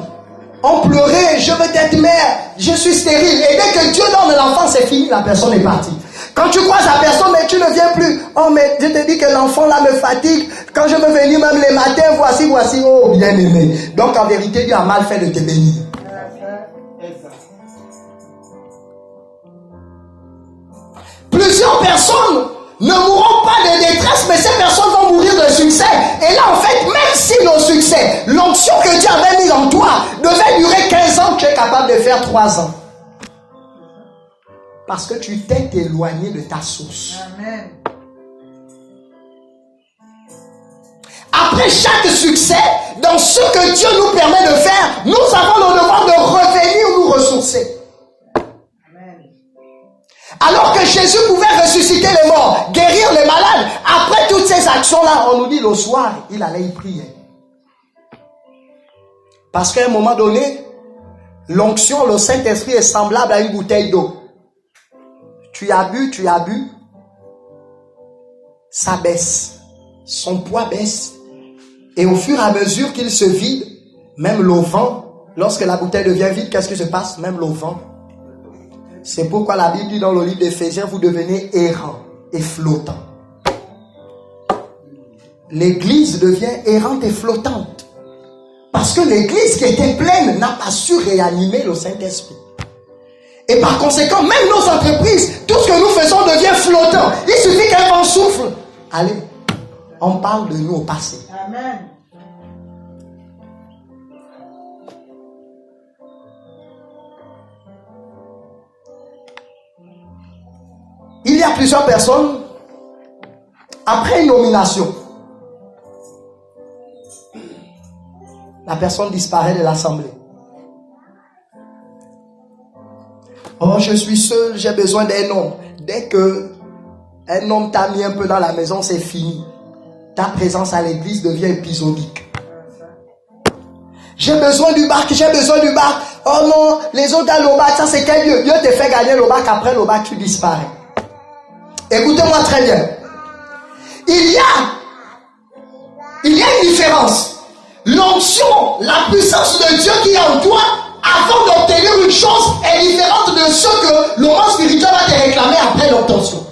ont pleuré, je veux être mère, je suis stérile. Et dès que Dieu donne l'enfant, c'est fini, la personne est partie. Quand tu croises la personne, mais tu ne viens plus. Oh, mais je te dis que l'enfant là me fatigue. Quand je veux venir même les matins, voici, oh, bien aimé. Donc en vérité, Dieu a mal fait de te bénir. Plusieurs personnes ne mourront pas de détresse, mais ces personnes vont mourir de succès. Et là, en fait, même si le succès, l'onction que Dieu avait mise en toi, devait durer 15 ans, tu es capable de faire 3 ans. Parce que tu t'es éloigné de ta source. Amen. Après chaque succès, dans ce que Dieu nous permet de faire, nous avons le devoir de revenir nous ressourcer. Alors que Jésus pouvait ressusciter les morts, guérir les malades, après toutes ces actions-là, on nous dit le soir, il allait y prier. Parce qu'à un moment donné, l'onction, le Saint-Esprit est semblable à une bouteille d'eau. Tu as bu, ça baisse. Son poids baisse. Et au fur et à mesure qu'il se vide, même le vent, lorsque la bouteille devient vide, qu'est-ce qui se passe? Même le vent. C'est pourquoi la Bible dit dans le livre d'Éphésiens, vous devenez errant et flottant. L'église devient errante et flottante. Parce que l'église qui était pleine n'a pas su réanimer le Saint-Esprit. Et par conséquent, même nos entreprises, tout ce que nous faisons devient flottant. Il suffit qu'un vent souffle. Allez, on parle de nous au passé. Amen. Il y a plusieurs personnes, après une nomination, la personne disparaît de l'assemblée. Oh, je suis seul, j'ai besoin d'un homme. Dès que un homme t'a mis un peu dans la maison, c'est fini. Ta présence à l'église devient épisodique. J'ai besoin du bac, j'ai besoin du bac. Oh non, les autres gars, le bac, ça c'est quel Dieu? Dieu te fait gagner le bac, après le bac, tu disparais. Écoutez-moi très bien. Il y a une différence. L'onction, la puissance de Dieu qui est en toi, avant d'obtenir une chose, est différente de ce que le monde spirituel va te réclamer après l'obtention.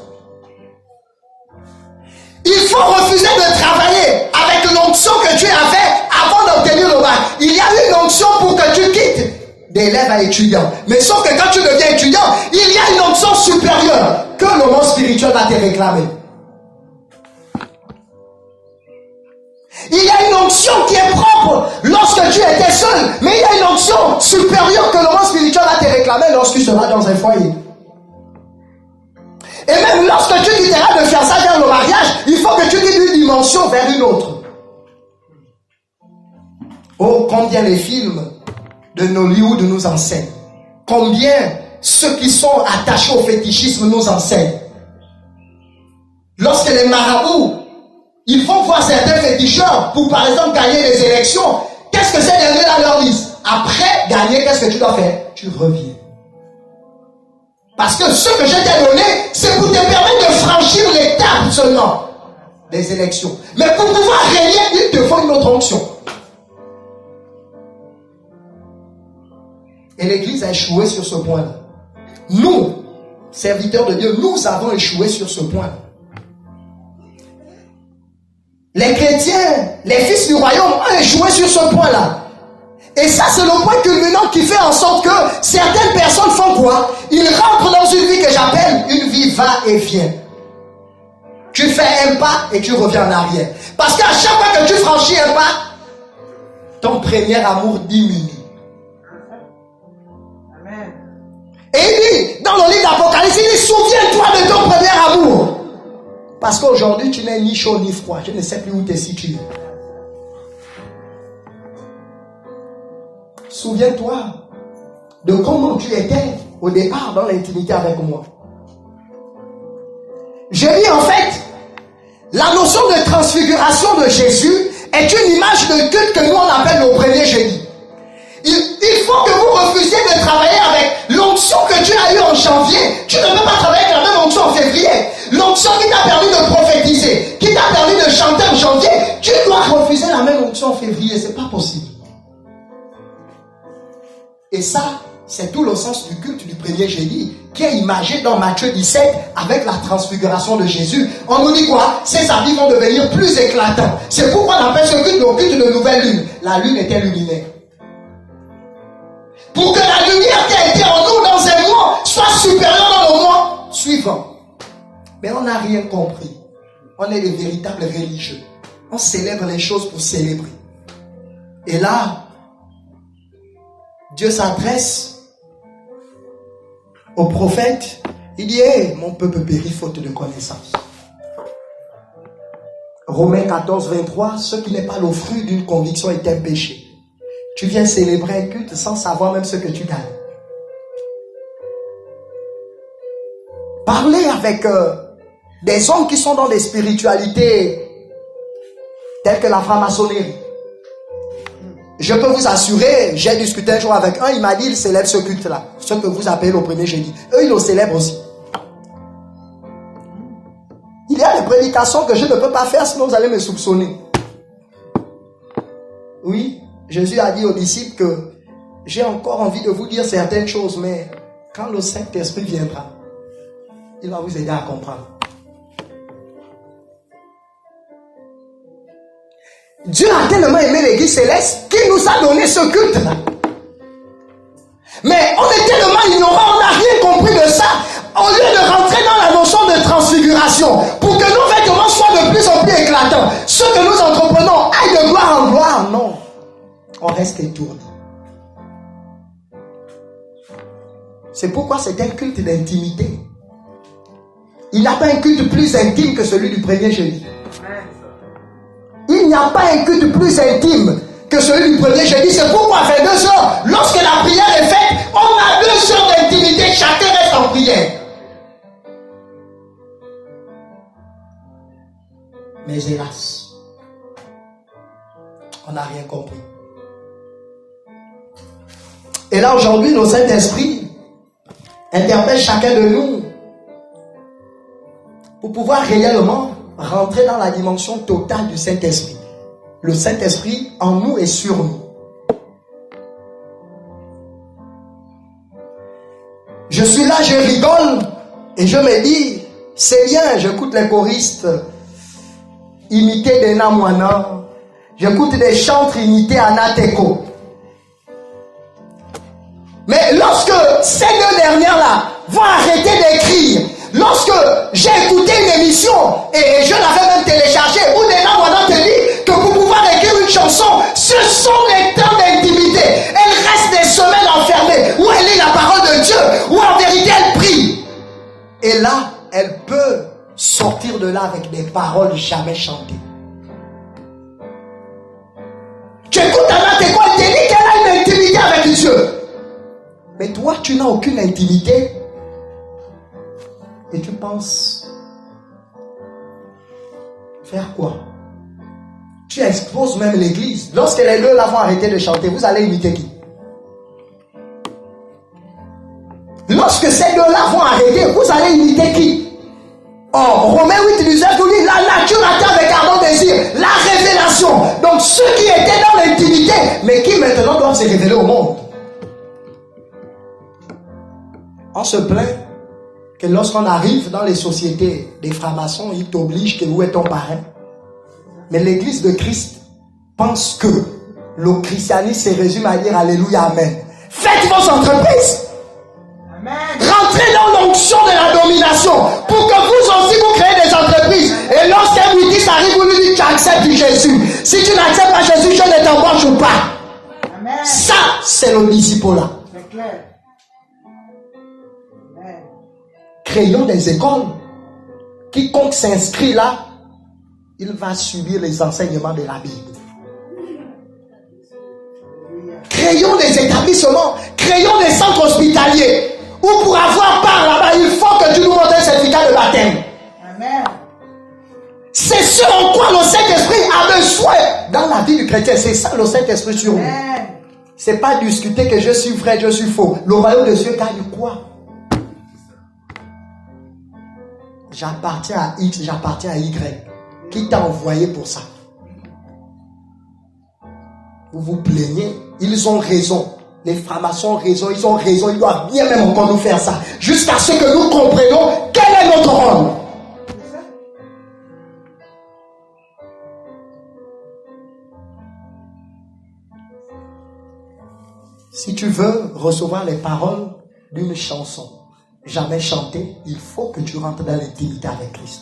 Il faut refuser de travailler avec l'onction que tu avais avant d'obtenir le bac. Il y a une onction pour que tu quittes d'élève à étudiant. Mais sauf que quand tu deviens étudiant, il y a une onction supérieure que le monde spirituel va te réclamer. Il y a une onction qui est propre lorsque tu étais seul, mais il y a une onction supérieure que le monde spirituel va te réclamer lorsque tu seras dans un foyer. Et même lorsque tu quitteras de fiançailles vers le mariage, il faut que tu quittes une dimension vers une autre. Oh, combien les films de Hollywood nous enseignent. Combien ceux qui sont attachés au fétichisme nous enseignent. Lorsque les marabouts, ils font voir certains féticheurs pour par exemple gagner les élections, qu'est-ce que ces derniers-là leur disent? Après gagner, qu'est-ce que tu dois faire? Tu reviens. Parce que ce que je t'ai donné, c'est pour te permettre de franchir l'étape seulement des élections. Mais pour pouvoir régner, il te faut une autre onction. Et l'Église a échoué sur ce point-là. Nous, serviteurs de Dieu, nous avons échoué sur ce point. Les chrétiens, les fils du royaume ont échoué sur ce point-là. Et ça, c'est le point culminant qui fait en sorte que certaines personnes font quoi? Ils rentrent dans une vie que j'appelle une vie va-et-vient. Tu fais un pas et tu reviens en arrière. Parce qu'à chaque fois que tu franchis un pas, ton premier amour diminue. Amen. Et il dit, dans le livre d'Apocalypse, il dit, souviens-toi de ton premier amour. Parce qu'aujourd'hui, tu n'es ni chaud ni froid. Je ne sais plus où tu es situé. Souviens-toi de comment tu étais au départ dans l'intimité avec moi. J'ai dit en fait, la notion de transfiguration de Jésus est une image de culte que nous on appelle le premier jeudi. Il faut que vous refusiez de travailler avec l'onction que tu as eue en janvier. Tu ne peux pas travailler avec la même onction en février. L'onction qui t'a permis de prophétiser, qui t'a permis de chanter en janvier, tu dois refuser la même onction en février. C'est pas possible. Et ça, c'est tout le sens du culte du premier jeudi qui est imagé dans Matthieu 17 avec la transfiguration de Jésus. On nous dit quoi? Ses habits vont devenir plus éclatants. C'est pourquoi on appelle ce culte le culte de nouvelle lune. La lune était luminaire. Pour que la lumière qui a été en nous dans un mois soit supérieure dans le mois suivant. Mais on n'a rien compris. On est des véritables religieux. On célèbre les choses pour célébrer. Et là, Dieu s'adresse au prophète. Il dit, hey, mon peuple périt faute de connaissance. Romains 14, 23, ce qui n'est pas le fruit d'une conviction est un péché. Tu viens célébrer un culte sans savoir même ce que tu gagnes. Parlez avec des hommes qui sont dans des spiritualités telles que la franc-maçonnerie. Je peux vous assurer, j'ai discuté un jour avec un, il m'a dit, il célèbre ce culte-là, ce que vous appelez le premier jeudi. Eux, ils le célèbrent aussi. Il y a des prédications que je ne peux pas faire, sinon vous allez me soupçonner. Oui, Jésus a dit aux disciples que j'ai encore envie de vous dire certaines choses, mais quand le Saint-Esprit viendra, il va vous aider à comprendre. Dieu a tellement aimé l'Église céleste qu'il nous a donné ce culte-là. Mais on est tellement ignorants, on n'a rien compris de ça. Au lieu de rentrer dans la notion de transfiguration, pour que nos vêtements soient de plus en plus éclatants, ce que nous entreprenons aille de gloire en gloire, non. On reste étourdi. C'est pourquoi c'est un culte d'intimité. Il n'y a pas un culte plus intime que celui du premier jeudi. Il n'y a pas un culte plus intime que celui du premier jeudi. C'est pourquoi à 22 heures, lorsque la prière est faite, on a 2 heures d'intimité, chacun reste en prière. Mais hélas, on n'a rien compris. Et là, aujourd'hui, le Saint-Esprit interpelle chacun de nous pour pouvoir réellement rentrer dans la dimension totale du Saint-Esprit. Le Saint-Esprit en nous et sur nous. Je suis là, je rigole et je me dis, c'est bien, j'écoute les choristes imiter des Namwana, j'écoute des chantres imités Anna Teko. Mais lorsque ces deux dernières-là vont arrêter d'écrire, lorsque j'ai écouté une émission et je l'avais même téléchargée, où des Namwana te dit que pour pouvoir écrire une chanson, ce sont les temps d'intimité. Elle reste des semaines enfermée, où elle lit la parole de Dieu, où en vérité elle prie. Et là, elle peut sortir de là avec des paroles jamais chantées. Tu écoutes Anna Teko, elle te dit qu'elle a une intimité avec Dieu. Mais toi, tu n'as aucune intimité. Et tu penses faire quoi? Tu exposes même l'église. Lorsque les deux là vont arrêter de chanter, vous allez imiter qui? Lorsque ces deux-là vont arrêter, vous allez imiter qui? Oh, Romains 8:19 nous dit la nature attend avec ardent désir la révélation. Donc ceux qui étaient dans l'intimité, mais qui maintenant doivent se révéler au monde. On se plaint que lorsqu'on arrive dans les sociétés des francs-maçons, ils t'obligent que où est ton parrain. Mais l'église de Christ pense que le christianisme se résume à dire Alléluia, Amen. Faites vos entreprises. Amen. Rentrez dans l'onction de la domination pour que vous aussi vous créez des entreprises. Et lorsqu'un bouddhiste arrive, vous lui dites tu acceptes Jésus. Si tu n'acceptes pas Jésus, je ne t'embauche pas. Amen. Ça, c'est le disciple-là. C'est clair. Amen. Créons des écoles. Quiconque s'inscrit là, il va subir les enseignements de la Bible. Créons des établissements, créons des centres hospitaliers, où pour avoir part là-bas, il faut que tu nous montres un certificat de baptême. Amen. C'est ce en quoi le Saint-Esprit a besoin dans la vie du chrétien. C'est ça le Saint-Esprit sur nous. Amen. C'est pas discuter que je suis vrai, je suis faux. Le royaume de Dieu gagne quoi? J'appartiens à X, j'appartiens à Y. Qui t'a envoyé pour ça? Vous vous plaignez, ils ont raison. Les francs-maçons ont raison, ils ont raison, ils doivent bien même encore nous faire ça. Jusqu'à ce que nous comprenions quel est notre rôle. Si tu veux recevoir les paroles d'une chanson jamais chantée, il faut que tu rentres dans l'intimité avec Christ.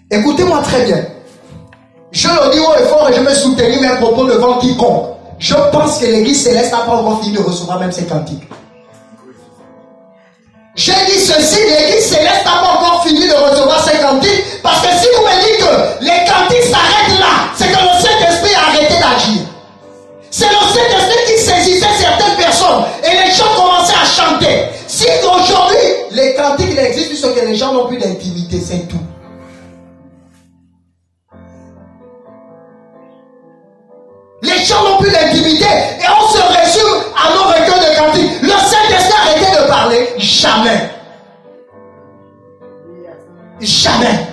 Écoutez-moi très bien. Je le dis haut et fort et je me soutenir mes propos devant quiconque. Je pense que l'église céleste n'a pas encore fini de recevoir même ses cantiques. J'ai dit ceci, l'église céleste n'a pas encore fini de recevoir ses cantiques, parce que si vous me dites que les cantiques s'arrêtent là, c'est que le Saint-Esprit a arrêté d'agir. C'est le Saint-Esprit qui saisissait certaines personnes et les gens commençaient à chanter. Si aujourd'hui, les cantiques n'existent plus, c'est que les gens n'ont plus d'intimité, c'est tout. Les gens n'ont plus d'intimité et on se résume à nos recueils de cantiques. Le Saint-Esprit a arrêté de parler. Jamais. Jamais.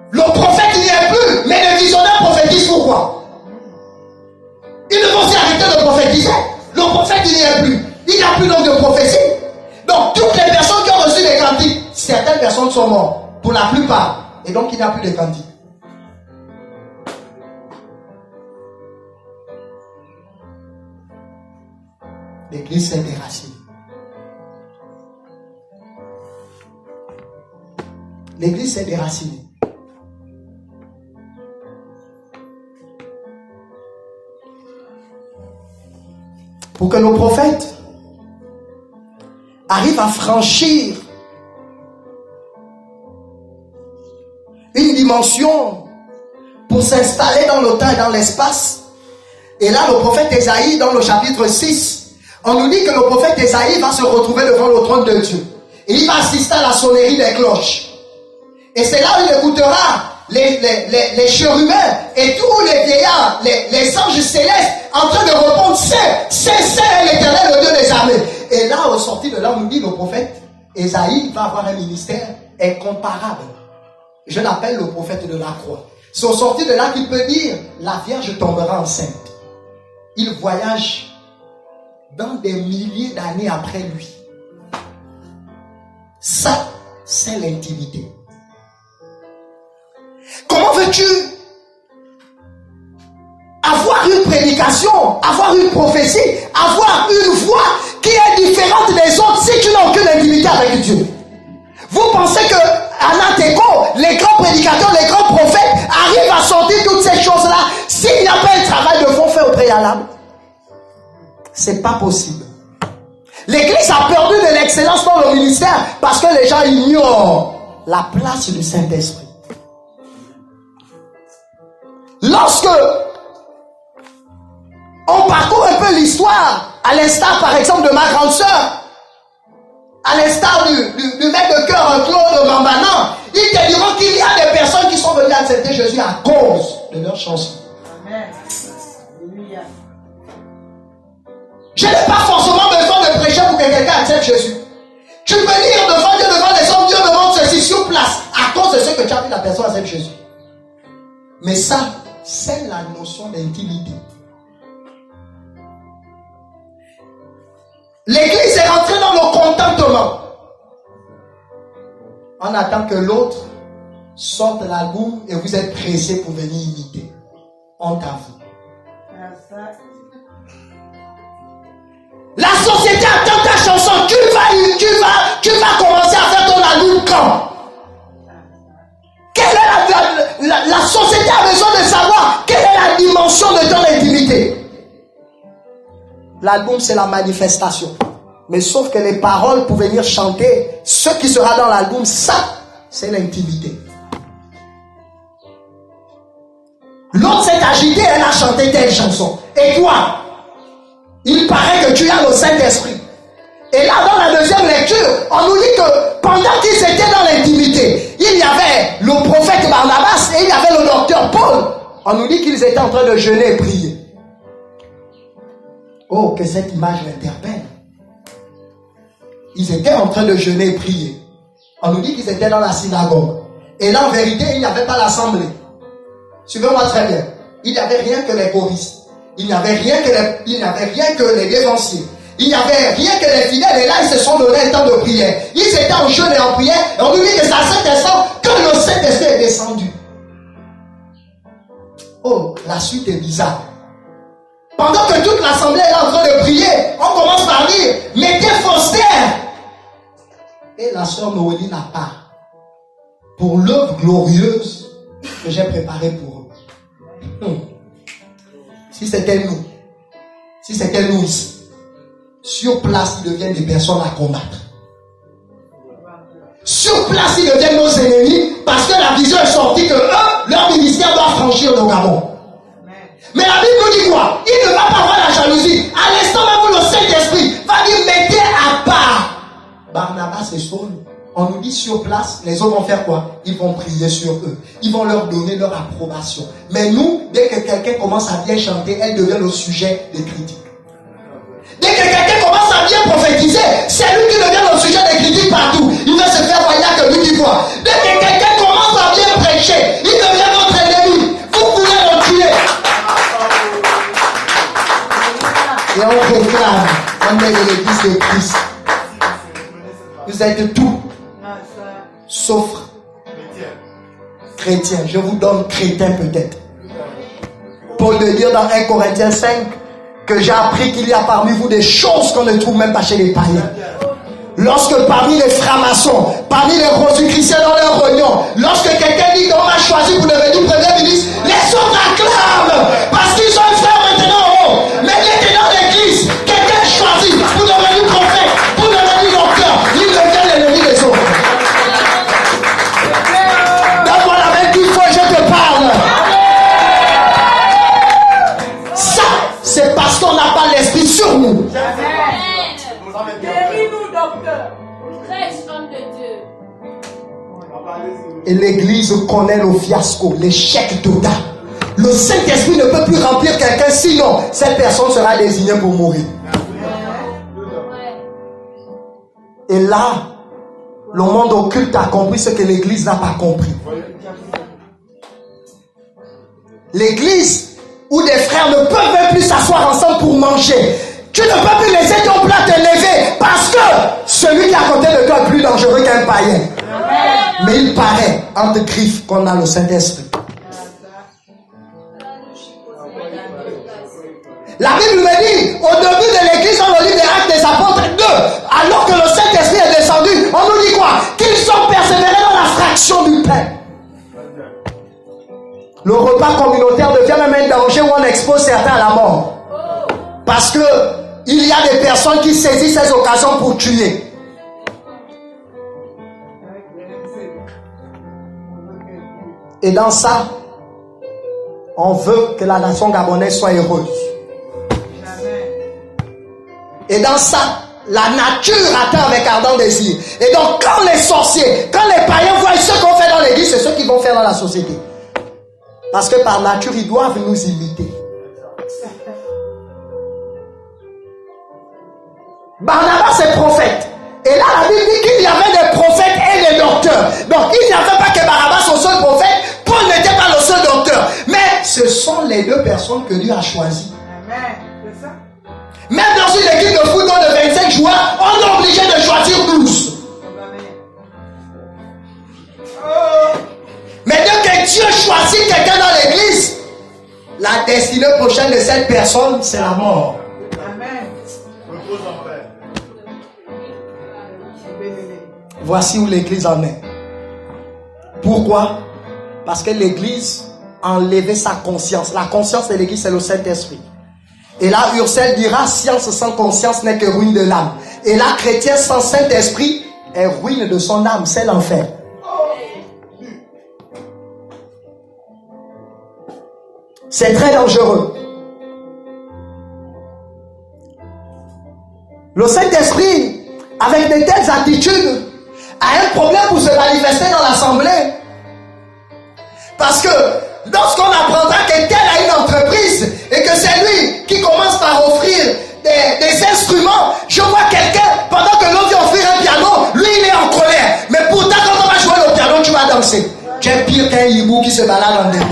Le prophète n'y est plus, mais les visionnaires prophétisent pourquoi? Ils ne vont aussi arrêter de prophétiser. Le prophète il n'y est plus. Il n'y a plus donc de prophétie. Donc toutes les personnes qui ont reçu des cantiques, certaines personnes sont mortes. Pour la plupart. Et donc il n'y a plus de cantiques. L'église s'est déracinée. L'église s'est déracinée. Pour que nos prophètes arrivent à franchir une dimension pour s'installer dans le temps et dans l'espace. Et là, le prophète Ésaïe, dans le chapitre 6, on nous dit que le prophète Ésaïe va se retrouver devant le trône de Dieu. Et il va assister à la sonnerie des cloches. Et c'est là où il écoutera les chérubins et tous les vieillards, les anges célestes en train de répondre, c'est l'Éternel, le Dieu des armées. Et là, au sortir de là, on nous dit, le prophète Ésaïe va avoir un ministère incomparable. Je l'appelle le prophète de la croix. C'est au sortir de là qu'il peut dire, la Vierge tombera enceinte. Il voyage dans des milliers d'années après lui. Ça, c'est l'intimité. Comment veux-tu avoir une prédication, avoir une prophétie, avoir une voix qui est différente des autres si tu n'as aucune intimité avec Dieu? Vous pensez que Anatéco, les grands prédicateurs, les grands prophètes arrivent à sortir toutes ces choses-là s'il n'y a pas un travail de fond fait au préalable? C'est pas possible. L'Église a perdu de l'excellence dans le ministère parce que les gens ignorent la place du Saint-Esprit. Lorsque on parcourt un peu l'histoire, à l'instar par exemple de ma grande sœur, à l'instar du maître de cœur Claude Mambanan, ils te diront qu'il y a des personnes qui sont venues accepter Jésus à cause de leur chanson. Amen. Je n'ai pas forcément besoin de prêcher pour que quelqu'un accepte Jésus. Tu peux lire devant Dieu, devant les hommes, Dieu demande ceci sur place à cause de ce que tu as vu la personne accepte Jésus. Mais ça, c'est la notion d'intimité. L'église est rentrée dans le contentement. On attend que l'autre sorte l'album et vous êtes pressé pour venir imiter. Honte à vous. La société attend ta chanson. Tu vas commencer à faire ton album quand? Quelle est la société a besoin de savoir quelle est la dimension de ton intimité. L'album, c'est la manifestation. Mais sauf que les paroles pour venir chanter, ce qui sera dans l'album, ça, c'est l'intimité. L'autre s'est agité, elle a chanté telle chanson. Et toi, il paraît que tu as le Saint-Esprit. Et là, dans la deuxième lecture, on nous dit que pendant qu'ils étaient dans l'intimité, il y avait le prophète Barnabas et il y avait le docteur Paul. On nous dit qu'ils étaient en train de jeûner et prier. Oh, que cette image m'interpelle. Ils étaient en train de jeûner et prier. On nous dit qu'ils étaient dans la synagogue. Et là, en vérité, il n'y avait pas l'assemblée. Suivez-moi très bien. Il n'y avait rien que les choristes. Il n'y avait rien que les dévanciers. Il n'y avait rien que les fidèles. Et là, ils se sont donné un temps de prière. Ils étaient en jeûne et en prière. Et on nous dit que c'est à cet instant que le Saint-Esprit est descendu. Oh, la suite est bizarre. Pendant que toute l'assemblée est en train de prier, on commence par dire, mettez Foster. Et la sœur Noélie n'a pas. Pour l'œuvre glorieuse que j'ai préparée pour eux. Si c'était nous ici, sur place, ils deviennent des personnes à combattre. Sur place, ils deviennent nos ennemis parce que la vision est sortie que eux, leur ministère doit franchir le Gabon. Mais la Bible nous dit quoi? Il ne va pas avoir la jalousie. À l'instant même où le Saint-Esprit va dire mettez à part Barnabas et Saul. On nous dit sur place, les autres vont faire quoi? Ils vont prier sur eux. Ils vont leur donner leur approbation. Mais nous, dès que quelqu'un commence à bien chanter, elle devient le sujet des critiques. Dès que quelqu'un commence à bien prophétiser, c'est lui qui devient le sujet des critiques partout. Il veut se faire voir, il n'y a que lui qui voit. Dès que quelqu'un commence à bien prêcher, il devient notre ennemi. Vous pouvez le tuer. Et on réclame, on est de l'église de Christ. Vous êtes tout, sauf chrétien. Je vous donne chrétien peut-être. Paul de dire dans 1 Corinthiens 5 que j'ai appris qu'il y a parmi vous des choses qu'on ne trouve même pas chez les païens. Lorsque parmi les francs-maçons, parmi les rosicruciens dans leur réunion, lorsque quelqu'un dit qu'on m'a choisi pour devenir premier ministre, les autres acclament parce qu'ils ont un frère maintenant en haut. Mais maintenant l'église, quelqu'un choisi pour devenir prophète, pour devenir docteur, il devient l'ennemi des autres. Donne-moi la main qu'il faut, je te parle. Ça, c'est parce qu'on n'a pas l'esprit sur nous. Guéris-nous, docteur. Prêche homme de Dieu. Et l'église l'église connaît le fiasco, l'échec total. Le Saint-Esprit ne peut plus remplir quelqu'un, sinon cette personne sera désignée pour mourir. Et là, le monde occulte a compris ce que l'église n'a pas compris. L'église où des frères ne peuvent même plus s'asseoir ensemble pour manger. Tu ne peux plus laisser ton plat te lever parce que celui qui est à côté de toi est plus dangereux qu'un païen. Mais il paraît entre griffes qu'on a le Saint-Esprit. La Bible me dit, au début de l'église, dans le livre des Actes des Apôtres 2, alors que le Saint-Esprit est descendu, on nous dit quoi? Qu'ils ont persévéré dans la fraction du pain. Le repas communautaire devient même un danger où on expose certains à la mort. Parce que il y a des personnes qui saisissent ces occasions pour tuer. Et dans ça, on veut que la nation gabonaise soit heureuse. Et dans ça, la nature attend avec ardent désir. Et donc, quand les sorciers, quand les païens voient ce qu'on fait dans l'église, c'est ce qu'ils vont faire dans la société. Parce que par nature, ils doivent nous imiter. Barnabas est prophète. Et là, la Bible dit qu'il y avait des prophètes et des docteurs. Donc, il n'y avait pas que Barnabas soit le seul prophète. Paul n'était pas le seul docteur. Mais ce sont les deux personnes que Dieu a choisies. Amen. C'est ça. Même dans une équipe de football de 25 joueurs, on est obligé de choisir 12. Mais dès que Dieu choisit quelqu'un dans l'église, la destinée prochaine de cette personne, c'est la mort. Amen. Voici où l'église en est. Pourquoi? Parce que l'église a enlevé sa conscience. La conscience de l'église, c'est le Saint-Esprit. Et là, Ursel dira, science sans conscience n'est que ruine de l'âme. Et là, chrétien sans Saint-Esprit est ruine de son âme, c'est l'enfer. C'est très dangereux. Le Saint-Esprit, avec de telles attitudes, a un problème pour se manifester dans l'assemblée. Parce que lorsqu'on apprendra que tel a une entreprise et que c'est lui qui commence par offrir des instruments, je vois quelqu'un, pendant que l'autre vient offrir un piano, lui il est en colère. Mais pourtant quand on va jouer le piano, tu vas danser. Tu es pire qu'un hibou qui se balade en début.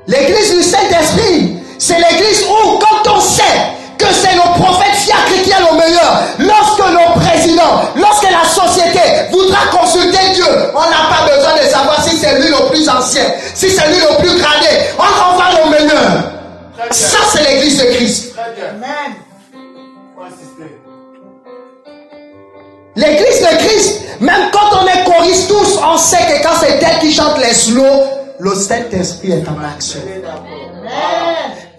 L'église du Saint-Esprit, c'est l'église où, quand on sait que c'est le prophète fiacre qui est le meilleur, lorsque le président, lorsque la société voudra consulter Dieu, on n'a pas besoin de savoir si c'est lui le plus ancien, si c'est lui le plus gradé, on envoie le meilleur. Ça, c'est l'église de Christ. Amen. L'église de Christ, même quand on est choriste tous, on sait que quand c'est elle qui chante les slows, le Saint-Esprit est en action.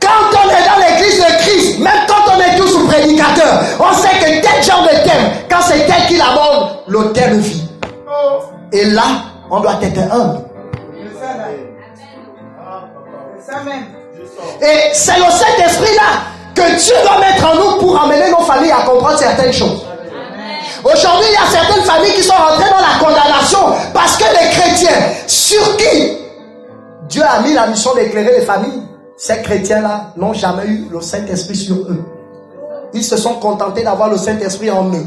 Quand on est dans l'église de Christ, même quand on est tous prédicateurs, on sait que tel genre de thème, quand c'est elle qui l'aborde, le thème vit. Et là, on doit être humble. Et c'est le Saint-Esprit là que Dieu doit mettre en nous pour amener nos familles à comprendre certaines choses. Aujourd'hui, il y a certaines familles qui sont rentrées dans la condamnation parce que les chrétiens, sur qui Dieu a mis la mission d'éclairer les familles, ces chrétiens-là n'ont jamais eu le Saint-Esprit sur eux. Ils se sont contentés d'avoir le Saint-Esprit en eux.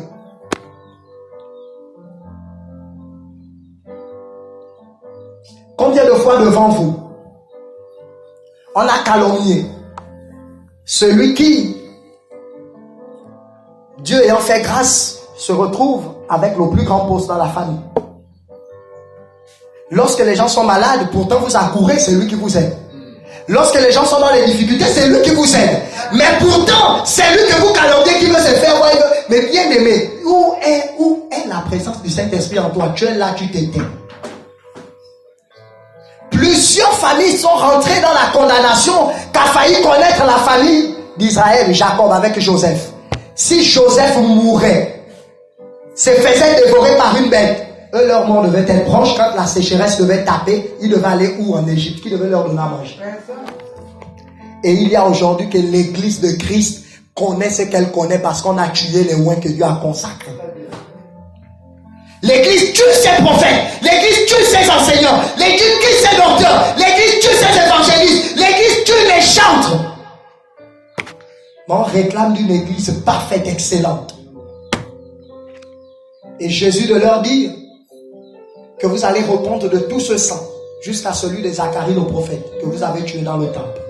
Combien de fois devant vous, on a calomnié celui qui, Dieu ayant fait grâce, se retrouve avec le plus grand poste dans la famille. Lorsque les gens sont malades, pourtant vous accourez, c'est lui qui vous aide. Lorsque les gens sont dans les difficultés, c'est lui qui vous aide. Mais pourtant, c'est lui que vous calomniez qui veut se faire voir. Mais bien aimé, où est la présence du Saint-Esprit en toi? Tu es là, tu t'éteins. Plusieurs familles sont rentrées dans la condamnation qu'a failli connaître la famille d'Israël, Jacob avec Joseph. Si Joseph mourait, se faisait dévorer par une bête, eux, leur mort devait être proche. Quand la sécheresse devait taper, ils devaient aller où? En Égypte. Qui devait leur donner à manger? Et il y a aujourd'hui que l'église de Christ connaît ce qu'elle connaît parce qu'on a tué les oins que Dieu a consacrés. L'église tue ses prophètes, l'église tue ses enseignants, l'église tue ses docteurs, l'église tue ses évangélistes, l'église tue les chantres. Mais on réclame d'une église parfaite, excellente. Et Jésus de leur dire que vous allez répondre de tout ce sang jusqu'à celui de Zacharie le prophète que vous avez tué dans le temple.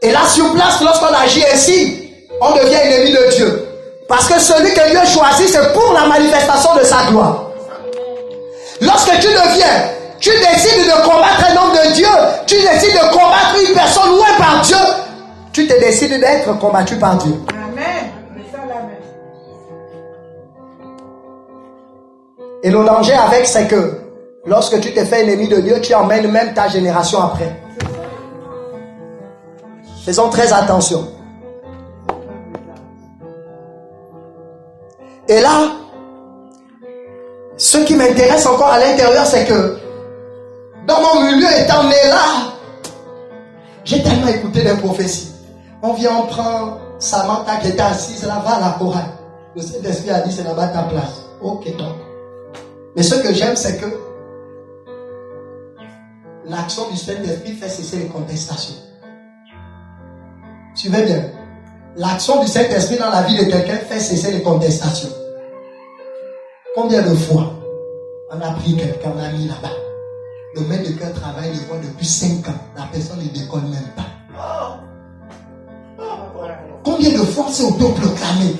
Et là sur place, lorsqu'on agit ainsi, on devient ennemi de Dieu. Parce que celui que Dieu choisit, c'est pour la manifestation de sa gloire. Lorsque tu décides de combattre un homme de Dieu, tu décides de combattre une personne louée par Dieu, tu te décides d'être combattu par Dieu. Amen. C'est ça l'amen. Et le danger avec, c'est que lorsque tu te fais ennemi de Dieu, tu emmènes même ta génération après. Faisons très attention. Et là, ce qui m'intéresse encore à l'intérieur, c'est que dans mon milieu étant né là, j'ai tellement écouté des prophéties. On vient, on prend Samantha qui était assise là-bas à la chorale. Le Saint-Esprit a dit, c'est là-bas ta place. Ok, donc. Mais ce que j'aime, c'est que l'action du Saint-Esprit fait cesser les contestations. Suivez bien. L'action du Saint-Esprit dans la vie de quelqu'un fait cesser les contestations. Combien de fois on a pris quelqu'un, on a mis là-bas. Le maître de cœur travaille les voix depuis 5 ans. La personne ne décolle même pas. Combien de fois on s'est auto-proclamé?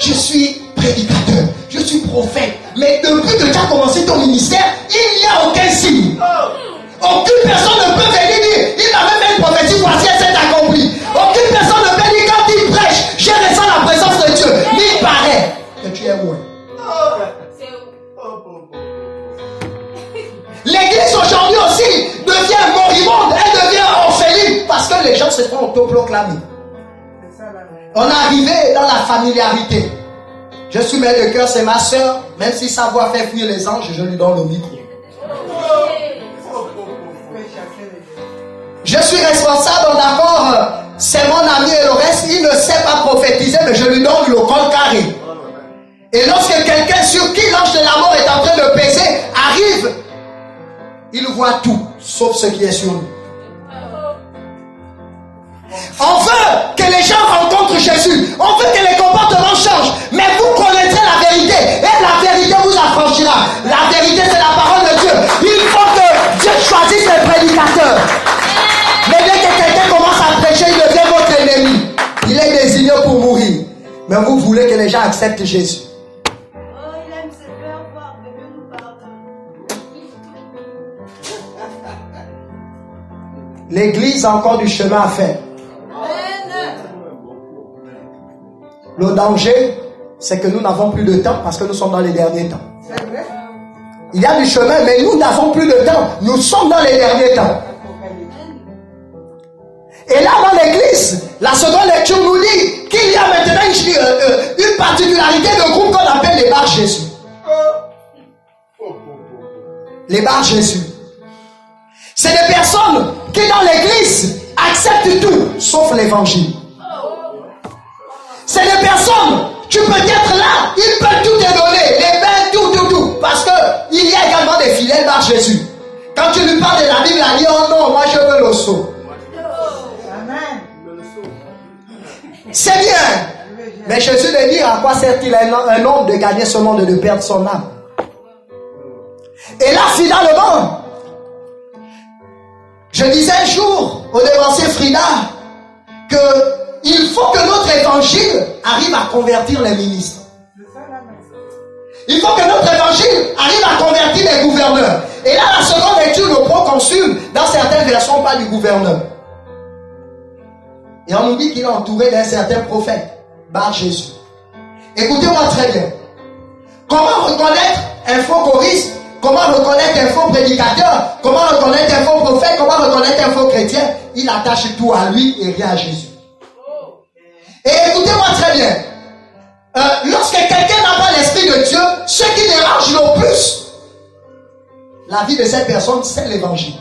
Je suis prédicateur, je suis prophète. Mais depuis que tu as commencé ton ministère, il n'y a aucun signe. Aucune personne ne peut venir dire, il m'avait fait une prophétie, voici elle s'est accomplie. Aucune personne ne peut dire, quand il prêche, je ressens la présence de Dieu. Mais il paraît que tu es loin. L'église aujourd'hui aussi devient moribonde, elle devient orpheline parce que les gens se font autoproclamer. On est arrivé dans la familiarité. Je suis maître de cœur, c'est ma soeur, même si sa voix fait fuir les anges, je lui donne le micro. Je suis responsable, d'accord, c'est mon ami et le reste, il ne sait pas prophétiser, mais je lui donne le col carré. Et lorsque quelqu'un sur qui l'ange de la mort est en train de peser arrive, il voit tout, sauf ce qui est sur nous. On veut que les gens rencontrent Jésus. On veut que les comportements changent. Mais vous connaîtrez la vérité. Et la vérité vous affranchira. La vérité, c'est la parole de Dieu. Il faut que Dieu choisisse les prédicateurs. Mais dès que quelqu'un commence à prêcher, il devient votre ennemi. Il est désigné pour mourir. Mais vous voulez que les gens acceptent Jésus. L'église a encore du chemin à faire. Le danger, c'est que nous n'avons plus de temps parce que nous sommes dans les derniers temps. Il y a du chemin, mais nous n'avons plus de temps. Nous sommes dans les derniers temps. Et là, dans l'église, la seconde lecture nous dit qu'il y a maintenant une particularité de groupe qu'on appelle les bars Jésus. Les bars Jésus. C'est des personnes qui, dans l'église, acceptent tout, sauf l'évangile. C'est des personnes, tu peux être là, ils peuvent tout te donner, les bains, tout. Parce qu'il y a également des fidèles par Jésus. Quand tu lui parles de la Bible, elle dit, oh non, moi je veux le seau. Amen. C'est bien. Mais Jésus de dire, à quoi sert-il un homme de gagner ce monde et de perdre son âme? Et là, finalement, je disais un jour au dévancier Frida que il faut que notre évangile arrive à convertir les ministres. Il faut que notre évangile arrive à convertir les gouverneurs. Et là, la seconde lecture, le proconsul, dans certaines versions, parle du gouverneur. Et on nous dit qu'il est entouré d'un certain prophète, Bar Jésus. Écoutez-moi très bien. Comment reconnaître un faux choriste? Comment reconnaître un faux prédicateur? Comment reconnaître un faux prophète? Comment reconnaître un faux chrétien? Il attache tout à lui et rien à Jésus. Et écoutez-moi très bien. Lorsque quelqu'un n'a pas l'esprit de Dieu, ce qui dérange le plus la vie de cette personne, c'est l'évangile.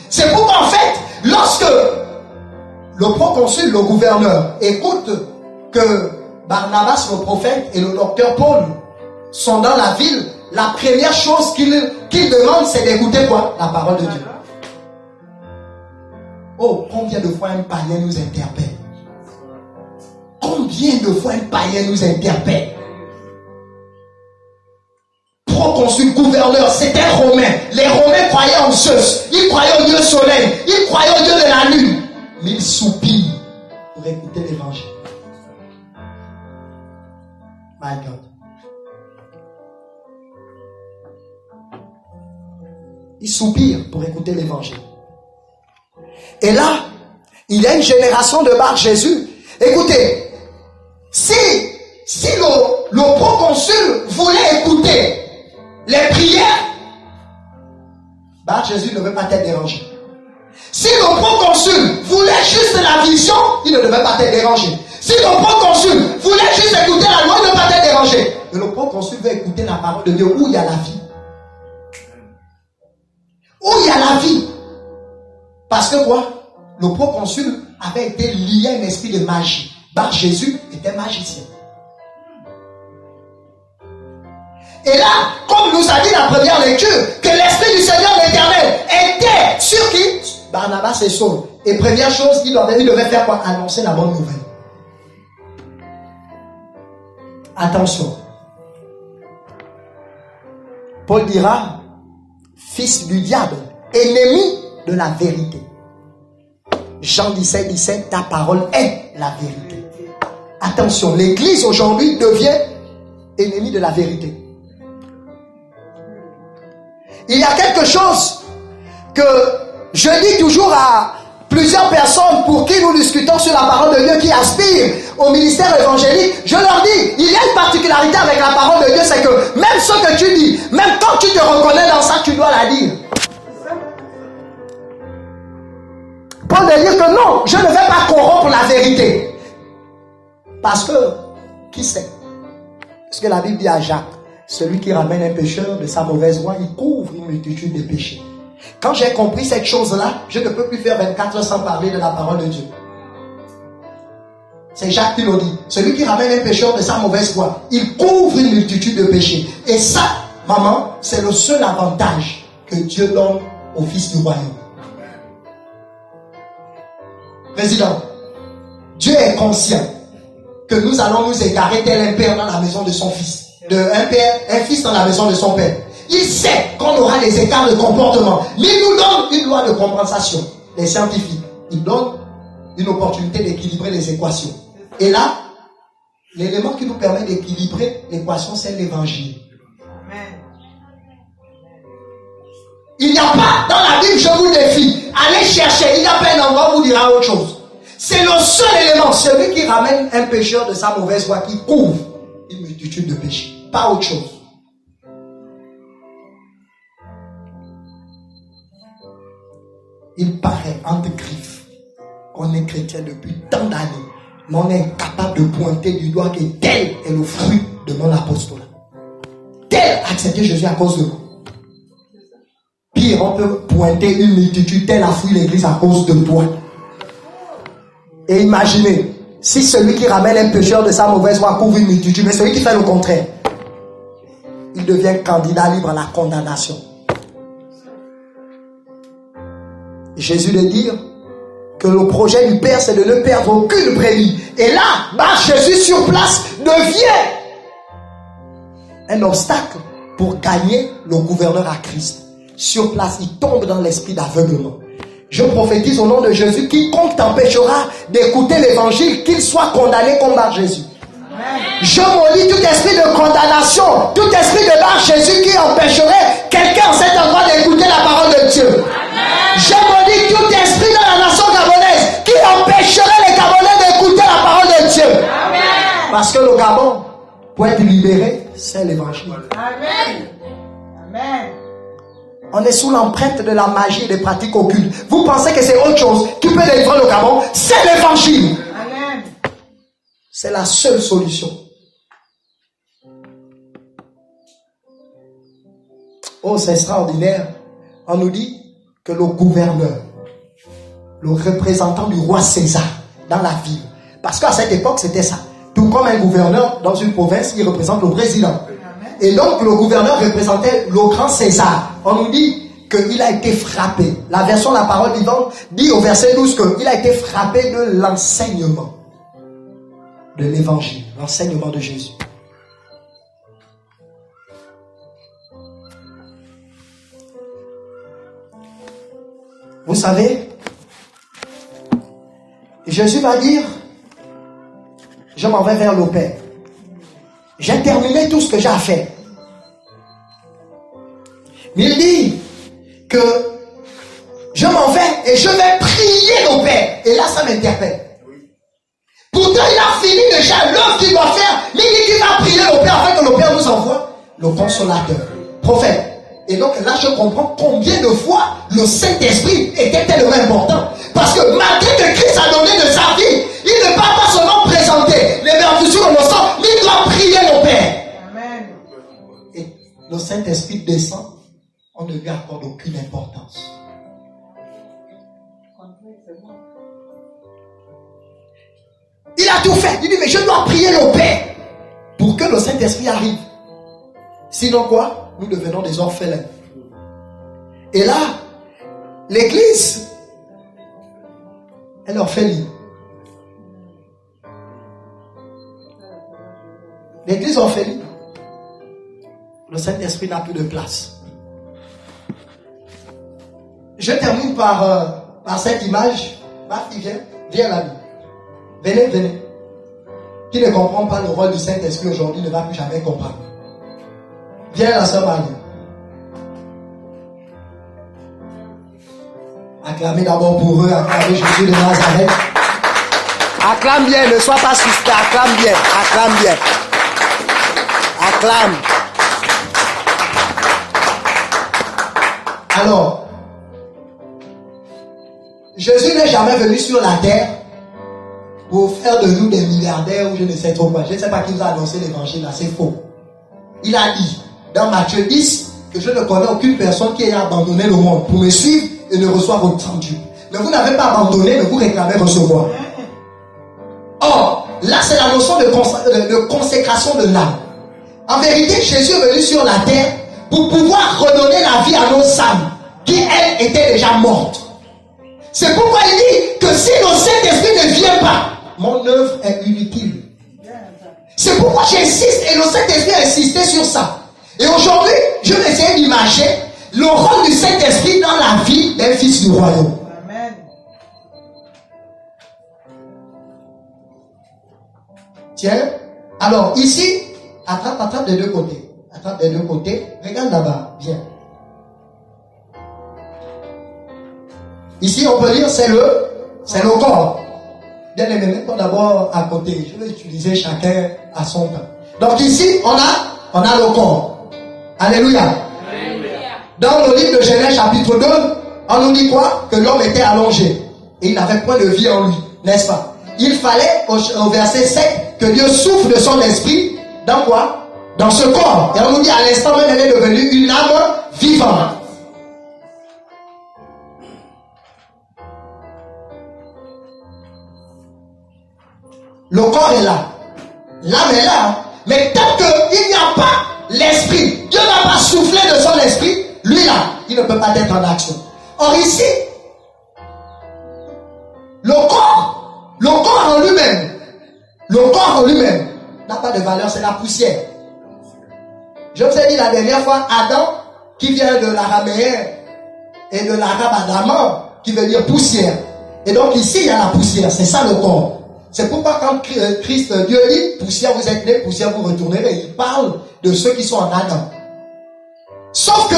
C'est pourquoi en fait, lorsque le proconsul, le gouverneur, écoute que Barnabas, le prophète, et le docteur Paul sont dans la ville, la première chose qu'il demande, c'est d'écouter quoi? La parole de Dieu. Oh, combien de fois un païen nous interpelle? Combien de fois un païen nous interpelle? Proconsul, gouverneur, c'était romain. Les Romains croyaient en Zeus. Ils croyaient au Dieu soleil. Ils croyaient au Dieu de la lune. Mais ils soupirent pour écouter l'évangile. My God. Ils soupirent pour écouter l'évangile. Et là, il y a une génération de Bar Jésus. Écoutez, si le proconsul voulait écouter les prières, Bar Jésus ne veut pas être dérangé. Si le proconsul voulait juste la vision, il ne devait pas être dérangé. Si le proconsul voulait juste écouter la loi, il ne devait pas être dérangé. Mais le proconsul veut écouter la parole de Dieu où il y a la vie. Où il y a la vie. Parce que quoi? Le proconsul avait été lié à un esprit de magie. Bar Jésus était magicien. Et là, comme nous a dit la première lecture, que l'Esprit du Seigneur l'Éternel était sur qui? Barnabas et Saul. Et première chose, il devait faire quoi? Annoncer la bonne nouvelle. Attention. Paul dira, fils du diable, ennemi de la vérité. Jean 17, 17, ta parole est la vérité. Attention, l'Église aujourd'hui devient ennemi de la vérité. Il y a quelque chose que je dis toujours à plusieurs personnes pour qui nous discutons sur la parole de Dieu, qui aspirent au ministère évangélique. Je leur dis, il y a une particularité avec la parole de Dieu, c'est que même ce que tu dis, même quand tu te reconnais dans ça, tu dois la dire. Paul de dire que non, je ne vais pas corrompre la vérité. Parce que, qui sait? Ce que la Bible dit à Jacques, celui qui ramène un pécheur de sa mauvaise voie, il couvre une multitude de péchés. Quand j'ai compris cette chose-là, je ne peux plus faire 24 heures sans parler de la parole de Dieu. C'est Jacques qui le dit. Celui qui ramène un pécheur de sa mauvaise voie, il couvre une multitude de péchés. Et ça, maman, c'est le seul avantage que Dieu donne au fils du royaume. Président, Dieu est conscient que nous allons nous égarer tel un père dans la maison de son fils. Un fils dans la maison de son père. Il sait qu'on aura des écarts de comportement. Mais il nous donne une loi de compensation. Les scientifiques, ils donnent une opportunité d'équilibrer les équations. Et là, l'élément qui nous permet d'équilibrer l'équation, c'est l'évangile. Il n'y a pas, dans la Bible, je vous défie, allez chercher, il n'y a pas un endroit où vous dira autre chose. C'est le seul élément, celui qui ramène un pécheur de sa mauvaise voie, qui couvre une multitude de péchés. Pas autre chose. Il paraît entre griffes qu'on est chrétien depuis tant d'années, mais on est incapable de pointer du doigt que tel est le fruit de mon apostolat. Tel a accepté Jésus à cause de moi. Pire, on peut pointer une multitude, tel a fui l'église à cause de toi. Et imaginez, si celui qui ramène un pécheur de sa mauvaise voie couvre une multitude, mais celui qui fait le contraire, il devient candidat libre à la condamnation. Jésus de dire que le projet du Père, c'est de ne perdre aucune brebis. Et là, Jésus sur place devient un obstacle pour gagner le gouverneur à Christ. Sur place, il tombe dans l'esprit d'aveuglement. Je prophétise au nom de Jésus, quiconque t'empêchera d'écouter l'évangile, qu'il soit condamné comme Bar Jésus. Amen. Je maudis tout esprit de condamnation, tout esprit de Bar Jésus qui empêcherait quelqu'un en cet endroit d'écouter la parole de Dieu. Amen. Je maudis tout esprit dans la nation gabonaise qui empêcherait les Gabonais d'écouter la parole de Dieu. Amen. Parce que le Gabon, pour être libéré, c'est l'évangile. Amen. Amen. On est sous l'empreinte de la magie et des pratiques occultes. Vous pensez que c'est autre chose qui peut délivrer le Gabon? C'est l'évangile. Amen. C'est la seule solution. Oh, c'est extraordinaire. On nous dit que le gouverneur le représentant du roi César dans la ville. Parce qu'à cette époque, c'était ça. Tout comme un gouverneur dans une province, il représente le président. Et donc, le gouverneur représentait le grand César. On nous dit qu'il a été frappé. La version de la parole vivante dit au verset 12 qu'il a été frappé de l'enseignement de l'évangile, l'enseignement de Jésus. Vous savez, Jésus va dire, je m'en vais vers le Père. J'ai terminé tout ce que j'ai à faire. Mais il dit que je m'en vais et je vais prier le Père. Et là, ça m'interpelle. Pourtant, il a fini déjà l'œuvre qu'il doit faire. Mais il dit qu'il va prier le Père afin que le Père nous envoie le consolateur, prophète. Et donc là, je comprends combien de fois le Saint-Esprit était tellement important. Parce que malgré que Christ a donné de sa vie, il ne va pas seulement présenter les vertus sur le sang, mais il doit prier le Père. Amen. Et le Saint-Esprit descend, on ne lui accorde aucune importance. Il a tout fait. Il dit, mais je dois prier le Père pour que le Saint-Esprit arrive. Sinon quoi? Nous devenons des orphelins. Et là, l'église, elle est orpheline. L'église orpheline. Le Saint-Esprit n'a plus de place. Je termine par cette image. Ma fille, viens là. Venez. Qui ne comprend pas le rôle du Saint-Esprit aujourd'hui ne va plus jamais comprendre. Viens la sœur Marie. Acclamez d'abord pour eux, acclamez Jésus de Nazareth. Acclame bien, ne sois pas suspect, acclame bien, acclame bien. Acclame. Alors, Jésus n'est jamais venu sur la terre pour faire de nous des milliardaires ou je ne sais trop quoi. Je ne sais pas qui vous a annoncé l'évangile là, c'est faux. Il a dit dans Matthieu 10 que je ne connais aucune personne qui ait abandonné le monde pour me suivre et ne reçoive autant Dieu. Mais vous n'avez pas abandonné, mais vous réclamez recevoir. Or, là c'est la notion de consécration de l'âme. En vérité, Jésus est venu sur la terre pour pouvoir redonner la vie à nos âmes qui, elles, étaient déjà mortes. C'est pourquoi il dit que si le Saint-Esprit ne vient pas, mon œuvre est inutile. C'est pourquoi j'insiste, et le Saint-Esprit a insisté sur ça. Et aujourd'hui, je vais essayer d'imaginer le rôle du Saint-Esprit dans la vie d'un fils du royaume. Amen. Tiens, alors ici, attrape des deux côtés. Attrape des deux côtés. Regarde là-bas, viens. Ici, on peut dire c'est le corps. Bien aimé, mettons d'abord à côté. Je vais utiliser chacun à son temps. Donc ici, on a le corps. Alléluia. Alléluia. Dans le livre de Genèse chapitre 2, on nous dit quoi? Que l'homme était allongé. Et il n'avait point de vie en lui. N'est-ce pas? Il fallait, au verset 7, que Dieu souffle de son esprit. Dans quoi? Dans ce corps. Et on nous dit à l'instant même, elle est devenue une âme vivante. Le corps est là. L'âme est là. Mais tant qu'il n'y a pas l'esprit, Dieu n'a pas soufflé de son esprit, lui là, il ne peut pas être en action. Or ici, le corps en lui-même n'a pas de valeur, c'est la poussière. Je vous ai dit la dernière fois, Adam, qui vient de l'araméen et de l'arabe Adama, qui veut dire poussière. Et donc ici, il y a la poussière, c'est ça le corps. C'est pourquoi quand Christ, Dieu dit, poussière vous êtes nés, poussière vous retournerez, il parle de ceux qui sont en Adam. Sauf que,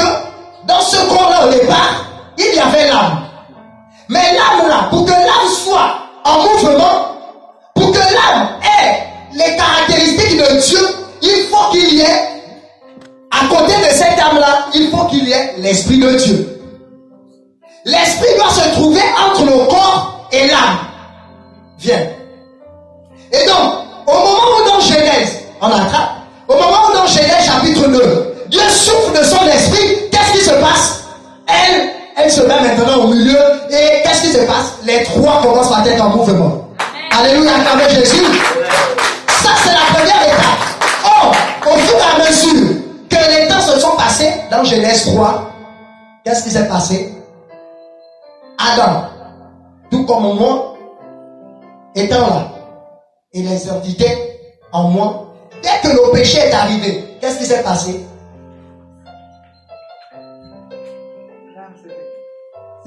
dans ce corps-là au départ, il y avait l'âme. Mais l'âme là, pour que l'âme soit en mouvement, pour que l'âme ait les caractéristiques de Dieu, il faut qu'il y ait, à côté de cette âme-là, il faut qu'il y ait l'Esprit de Dieu. L'Esprit doit se trouver entre le corps et l'âme. Viens. Et donc, au moment où dans Genèse, on attrape, au moment où dans Genèse chapitre 2, Dieu souffle de son esprit, qu'est-ce qui se passe? Elle elle se met maintenant au milieu. Et qu'est-ce qui se passe? Les trois commencent à être en mouvement. Alléluia, acclamez Jésus. Ça, c'est la première étape. Or, au fur et à mesure que les temps se sont passés, dans Genèse 3, qu'est-ce qui s'est passé? Adam, tout comme moi, étant là, et les entités en moi, dès que le péché est arrivé, qu'est-ce qui s'est passé?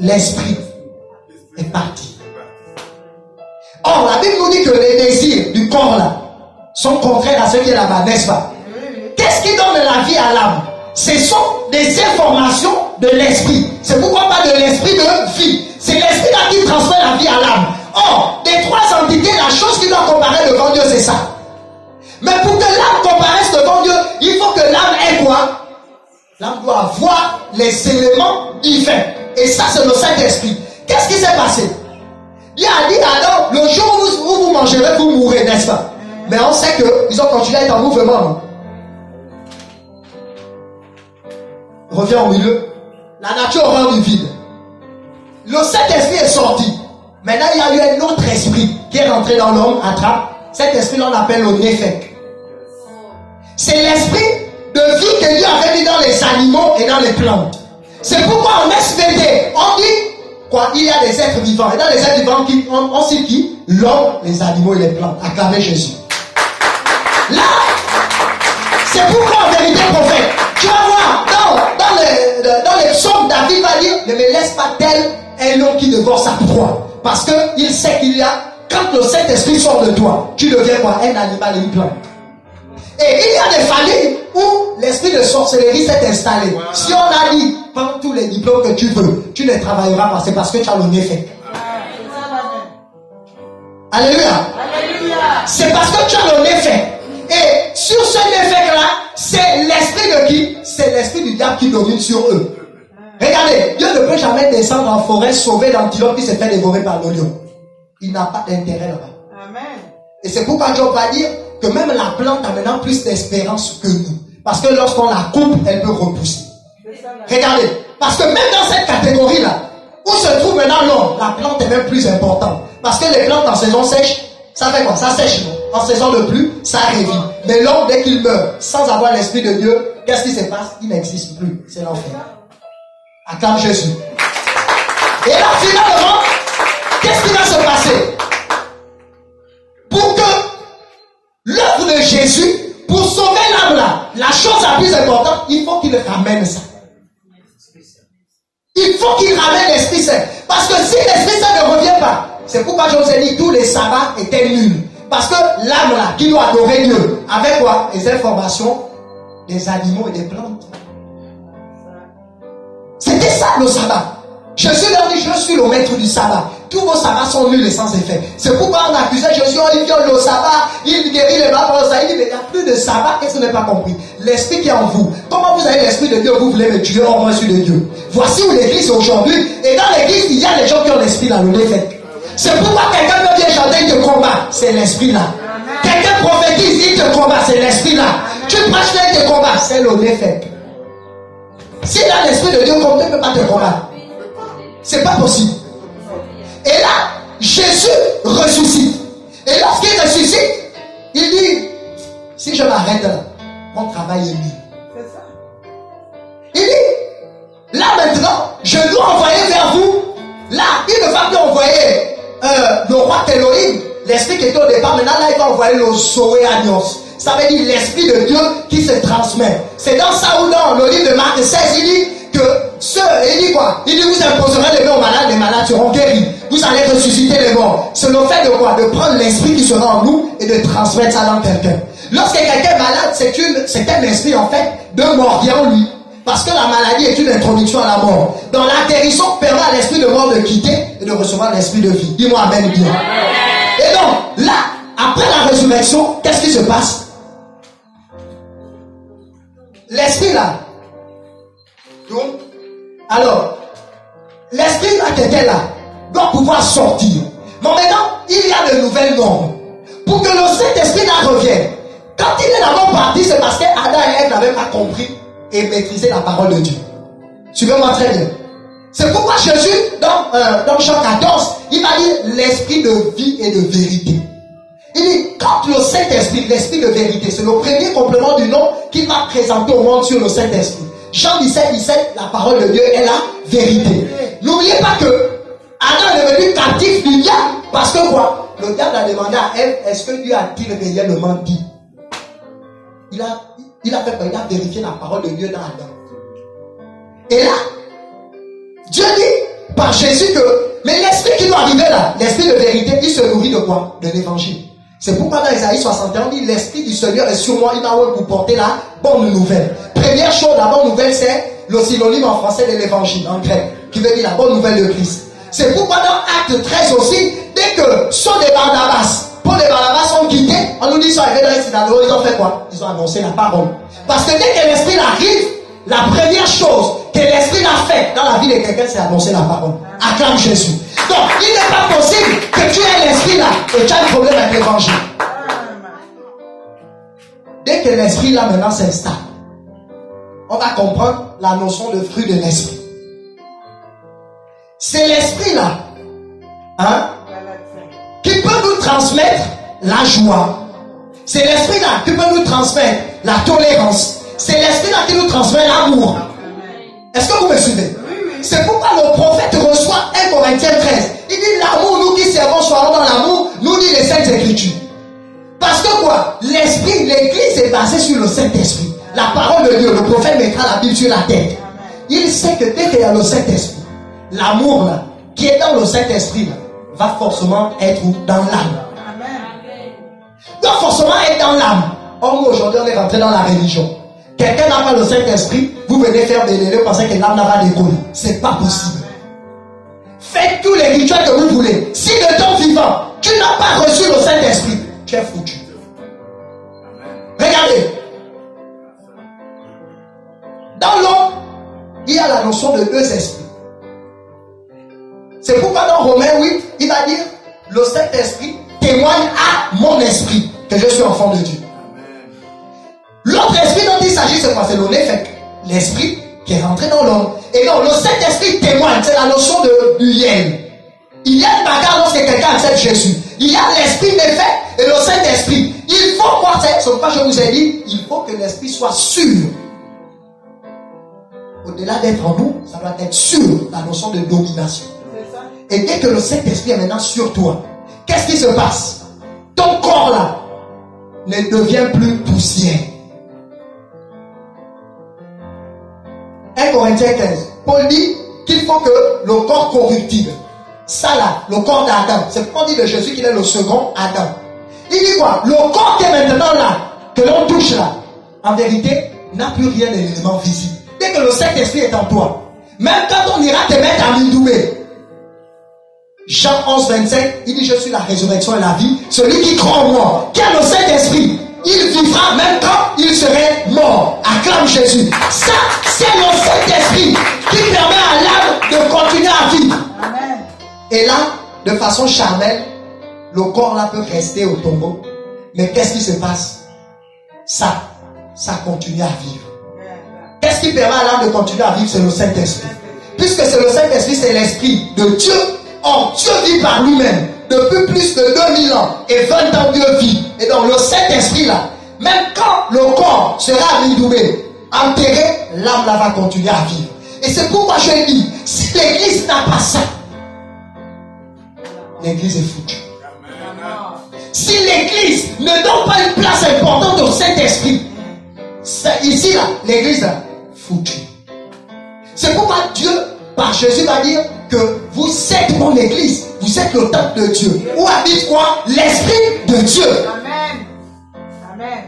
L'esprit est parti. Or, la Bible nous dit que les désirs du corps là sont contraires à ce qui est là-bas, n'est-ce pas? Qu'est-ce qui donne la vie à l'âme? Ce sont des informations de l'esprit. C'est pourquoi pas de l'esprit de vie. C'est l'esprit là qui transmet la vie à l'âme. Or, des trois entités, la chose qui doit comparer devant Dieu, c'est ça. Mais pour que l'âme comparaisse devant Dieu, il faut que l'âme ait quoi? L'âme doit avoir les éléments divins. Et ça, c'est le Saint-Esprit. Qu'est-ce qui s'est passé? Dieu a dit à Adam, le jour où vous mangerez, vous mourrez, n'est-ce pas? Mais on sait qu'ils ont continué à être en mouvement. Reviens au milieu. La nature horreur du vide. Le Saint-Esprit est sorti. Maintenant, il y a eu un autre esprit qui est rentré dans l'homme, attrape. Cet esprit, on l'appelle le Néphek. C'est l'esprit de vie que Dieu avait mis dans les animaux et dans les plantes. C'est pourquoi en SVD, on dit quoi? Il y a des êtres vivants. Et dans les êtres vivants, on cite qui? L'homme, les animaux et les plantes. Acclamez Jésus. Là, c'est pourquoi en vérité, prophète, tu vas voir, dans les psaumes, David va dire, ne me laisse pas tel un lion qui dévore sa proie. Parce qu'il sait qu'il y a, quand le Saint-Esprit sort de toi, tu deviens quoi? Un animal et une plante. Et il y a des familles où l'esprit de sorcellerie s'est installé. Wow. Si on a dit, prends tous les diplômes que tu veux, tu ne travailleras pas, c'est parce que tu as le nez fait. Alléluia. Alléluia. C'est parce que tu as le nez fait. Et sur ce nez fait là, c'est l'esprit de qui? C'est l'esprit du diable qui domine sur eux. Regardez, Dieu ne peut jamais descendre en forêt, sauver l'antilope qui s'est fait dévorer par le lion. Il n'a pas d'intérêt là-bas. Amen. Et c'est pourquoi Job va dire que même la plante a maintenant plus d'espérance que nous. Parce que lorsqu'on la coupe, elle peut repousser. Regardez, parce que même dans cette catégorie-là, où se trouve maintenant l'homme, la plante est même plus importante. Parce que les plantes en saison sèche, ça fait quoi? Ça sèche. En saison de pluie, ça revit. Mais l'homme, dès qu'il meurt, sans avoir l'esprit de Dieu, qu'est-ce qui se passe? Il n'existe plus. C'est l'enfer. Acclame Jésus. Et là, finalement, qu'est-ce qui va se passer? Pour que l'œuvre de Jésus, pour sauver l'âme là, la chose la plus importante, il faut qu'il ramène ça. Il faut qu'il ramène l'Esprit Saint. Parce que si l'Esprit Saint ne revient pas, c'est pourquoi je vous ai dit tous les sabbats étaient nuls. Parce que l'âme là, qui doit adorer Dieu, avec quoi? Les informations des animaux et des plantes. C'était ça le sabbat. Jésus leur dit, je suis le maître du sabbat. Tous vos sabbats sont nuls et sans effet. C'est pourquoi on accusait Jésus, il viole le sabbat, il guérit les malades. Il dit, mais il n'y a plus de sabbat. Qu'est-ce que vous n'avez pas compris? L'esprit qui est en vous. Comment vous avez l'esprit de Dieu, vous voulez me tuer, moi je suis de Dieu. Voici où l'église est aujourd'hui. Et dans l'église, il y a des gens qui ont l'esprit dans le défait. C'est pourquoi quelqu'un peut bien chanter, il te combat. C'est l'esprit là. Quelqu'un prophétise, il te combat. C'est l'esprit là. Tu prêches, il te combat. C'est le défait. Si là l'esprit de Dieu compte, il ne peut pas te combattre. C'est pas possible. Et là, Jésus ressuscite. Et lorsqu'il ressuscite, il dit, si je m'arrête là, mon travail est mis. C'est ça. Il dit, là maintenant, je dois envoyer vers vous. Là, il ne va plus envoyer le roi Elohim, l'esprit qui était au départ. Maintenant, là, il va envoyer le Zoé Agnos. Ça veut dire l'esprit de Dieu qui se transmet. C'est dans ça où dans le livre de Marc 16, il dit que il dit quoi? Il dit vous imposerez les mains aux malades, les malades seront guéris. Vous allez ressusciter les morts. C'est le fait de quoi? De prendre l'esprit qui sera en nous et de transmettre ça dans quelqu'un. Lorsque quelqu'un est malade, c'est un esprit en fait de mort qui est en lui. Parce que la maladie est une introduction à la mort. Dans la guérison, permet à l'esprit de mort de quitter et de recevoir l'esprit de vie. Dis-moi amen bien. Et donc, là, après la résurrection, qu'est-ce qui se passe? L'esprit là. Donc, alors, l'esprit là qui était là doit pouvoir sortir. Mais maintenant, il y a de nouvelles normes. Pour que le Saint-Esprit là revienne. Quand il est d'abord parti, c'est parce qu'Adam et Ève n'avaient pas compris et maîtrisé la parole de Dieu. Suivez-moi très bien. C'est pourquoi Jésus, dans Jean 14, il va dire l'esprit de vie et de vérité. Il dit, quand le Saint-Esprit, l'esprit de vérité, c'est le premier complément du nom qu'il va présenter au monde sur le Saint-Esprit. Jean 17, la parole de Dieu est la vérité. N'oubliez pas que Adam est devenu captif du diable. Parce que quoi? Le diable a demandé à Ève, est-ce que Dieu a-t-il réellement dit? Il a vérifié la parole de Dieu dans Adam. Et là, Dieu dit par Jésus que, mais l'esprit qui doit arriver là, l'esprit de vérité, il se nourrit de quoi? De l'évangile. C'est pourquoi dans Isaïe 61, on dit l'esprit du Seigneur est sur moi, il m'a envoyé pour porter la bonne nouvelle. Première chose, la bonne nouvelle, c'est le synonyme en français de l'évangile, en grec, qui veut dire la bonne nouvelle de Christ. C'est pourquoi dans Acte 13 aussi, dès que Saul et Barnabas, Paul et Barnabas ont quitté, on nous dit qu'ils sont arrivés dans les synagogues, ils ont fait quoi? Ils ont annoncé la parole. Parce que dès que l'esprit arrive, la première chose que l'esprit a fait dans la vie de quelqu'un, c'est annoncer la parole. Acclame Jésus. Donc, il n'est pas possible que tu aies l'esprit là et tu as un problème avec l'évangile. Dès que l'esprit là maintenant s'installe, on va comprendre la notion de fruit de l'esprit. C'est l'esprit là, qui peut nous transmettre la joie. C'est l'esprit là qui peut nous transmettre la tolérance. C'est l'esprit là qui nous transmet l'amour. Est-ce que vous me suivez? C'est pourquoi le prophète reçoit 1 Corinthiens 13. Il dit l'amour, nous qui servons souvent dans l'amour, nous dit les Saintes Écritures. Parce que quoi? L'esprit, l'église est basée sur le Saint-Esprit. La parole de Dieu, le prophète mettra la Bible sur la tête. Il sait que dès qu'il y a le Saint-Esprit, l'amour là, qui est dans le Saint-Esprit là, va forcément être dans l'âme. Doit forcément être dans l'âme. Or, nous aujourd'hui, on est rentré dans la religion. Quelqu'un n'a pas le Saint-Esprit, vous venez faire des délais, pensez que l'âme n'a pas décollé. C'est pas possible. Faites tous les rituels que vous voulez. Si de ton vivant, tu n'as pas reçu le Saint-Esprit, tu es foutu. Regardez. Dans l'homme, il y a la notion de deux esprits. C'est pourquoi dans Romains 8, il va dire le Saint-Esprit témoigne à mon esprit que je suis enfant de Dieu. L'autre esprit dont il s'agit, c'est quoi? C'est le néphek, l'esprit qui est rentré dans l'homme. Et donc le Saint-Esprit témoigne, c'est la notion du yel. Il y a une bagarre lorsque quelqu'un accepte Jésus. Il y a l'esprit néphek et le Saint-Esprit. Il faut quoi? C'est pourquoi je vous ai dit, il faut que l'esprit soit sûr. Au-delà d'être en nous, ça doit être sûr, la notion de domination. Et dès que le Saint-Esprit est maintenant sur toi, qu'est-ce qui se passe? Ton corps là ne devient plus poussière. 1 Corinthiens 15, Paul dit qu'il faut que le corps corruptible, ça là, le corps d'Adam, c'est pourquoi on dit de Jésus qu'il est le second Adam. Il dit quoi? Le corps qui est maintenant là, que l'on touche là, en vérité, n'a plus rien d'élément visible. Dès que le Saint-Esprit est en toi, même quand on ira te mettre à Mindoubé, Jean 11, 25, il dit je suis la résurrection et la vie. Celui qui croit en moi, qui a le Saint-Esprit, il vivra même quand il serait mort. Acclame Jésus. Ça, c'est le Saint-Esprit qui permet à l'âme de continuer à vivre. Amen. Et là, de façon charnelle, le corps là peut rester au tombeau. Mais qu'est-ce qui se passe? Ça continue à vivre. Qu'est-ce qui permet à l'âme de continuer à vivre? C'est le Saint-Esprit. Puisque c'est le Saint-Esprit, c'est l'Esprit de Dieu. Or, Dieu vit par lui-même depuis plus de 2000 ans et 20 ans Dieu vit. Et donc le Saint-Esprit là, même quand le corps sera Mindoubé, enterré, l'âme là va continuer à vivre. Et c'est pourquoi je dis, si l'église n'a pas ça, l'église est foutue. Si l'église ne donne pas une place importante au Saint-Esprit, ici là, l'église est foutue. C'est pourquoi Dieu, par Jésus, va dire que vous êtes mon église, vous êtes le temple de Dieu. Où habite quoi? L'Esprit de Dieu. Amen. Amen.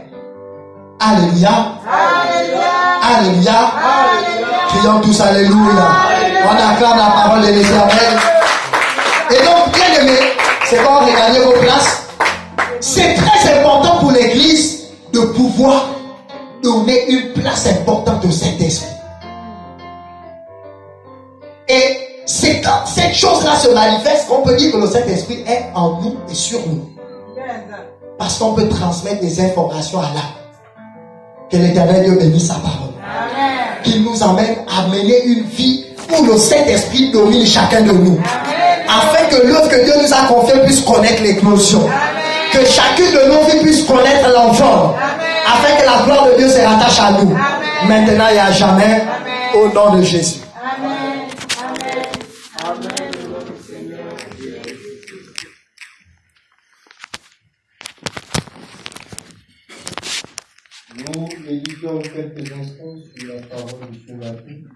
Alléluia. Alléluia. Alléluia. Alléluia. Crions tous Alléluia. Alléluia. On acclame la parole de l'Éternel. Et donc, bien aimé, c'est quand on regagner vos places. C'est très important pour l'église de pouvoir donner une place importante au Saint-Esprit. Et c'est quand cette chose-là se manifeste qu'on peut dire que le Saint-Esprit est en nous et sur nous. Parce qu'on peut transmettre des informations à l'âme. Que l'Éternel Dieu bénisse sa parole. Qu'il nous amène à mener une vie où le Saint-Esprit domine chacun de nous. Afin que l'œuvre que Dieu nous a confiée puisse connaître l'éclosion. Que chacune de nos vies puisse connaître l'enfant. Afin que la gloire de Dieu se rattache à nous. Maintenant et à jamais. Au nom de Jésus. Amen. Amen. Amen. Nous méditons quelques instants sur la parole de la Bible.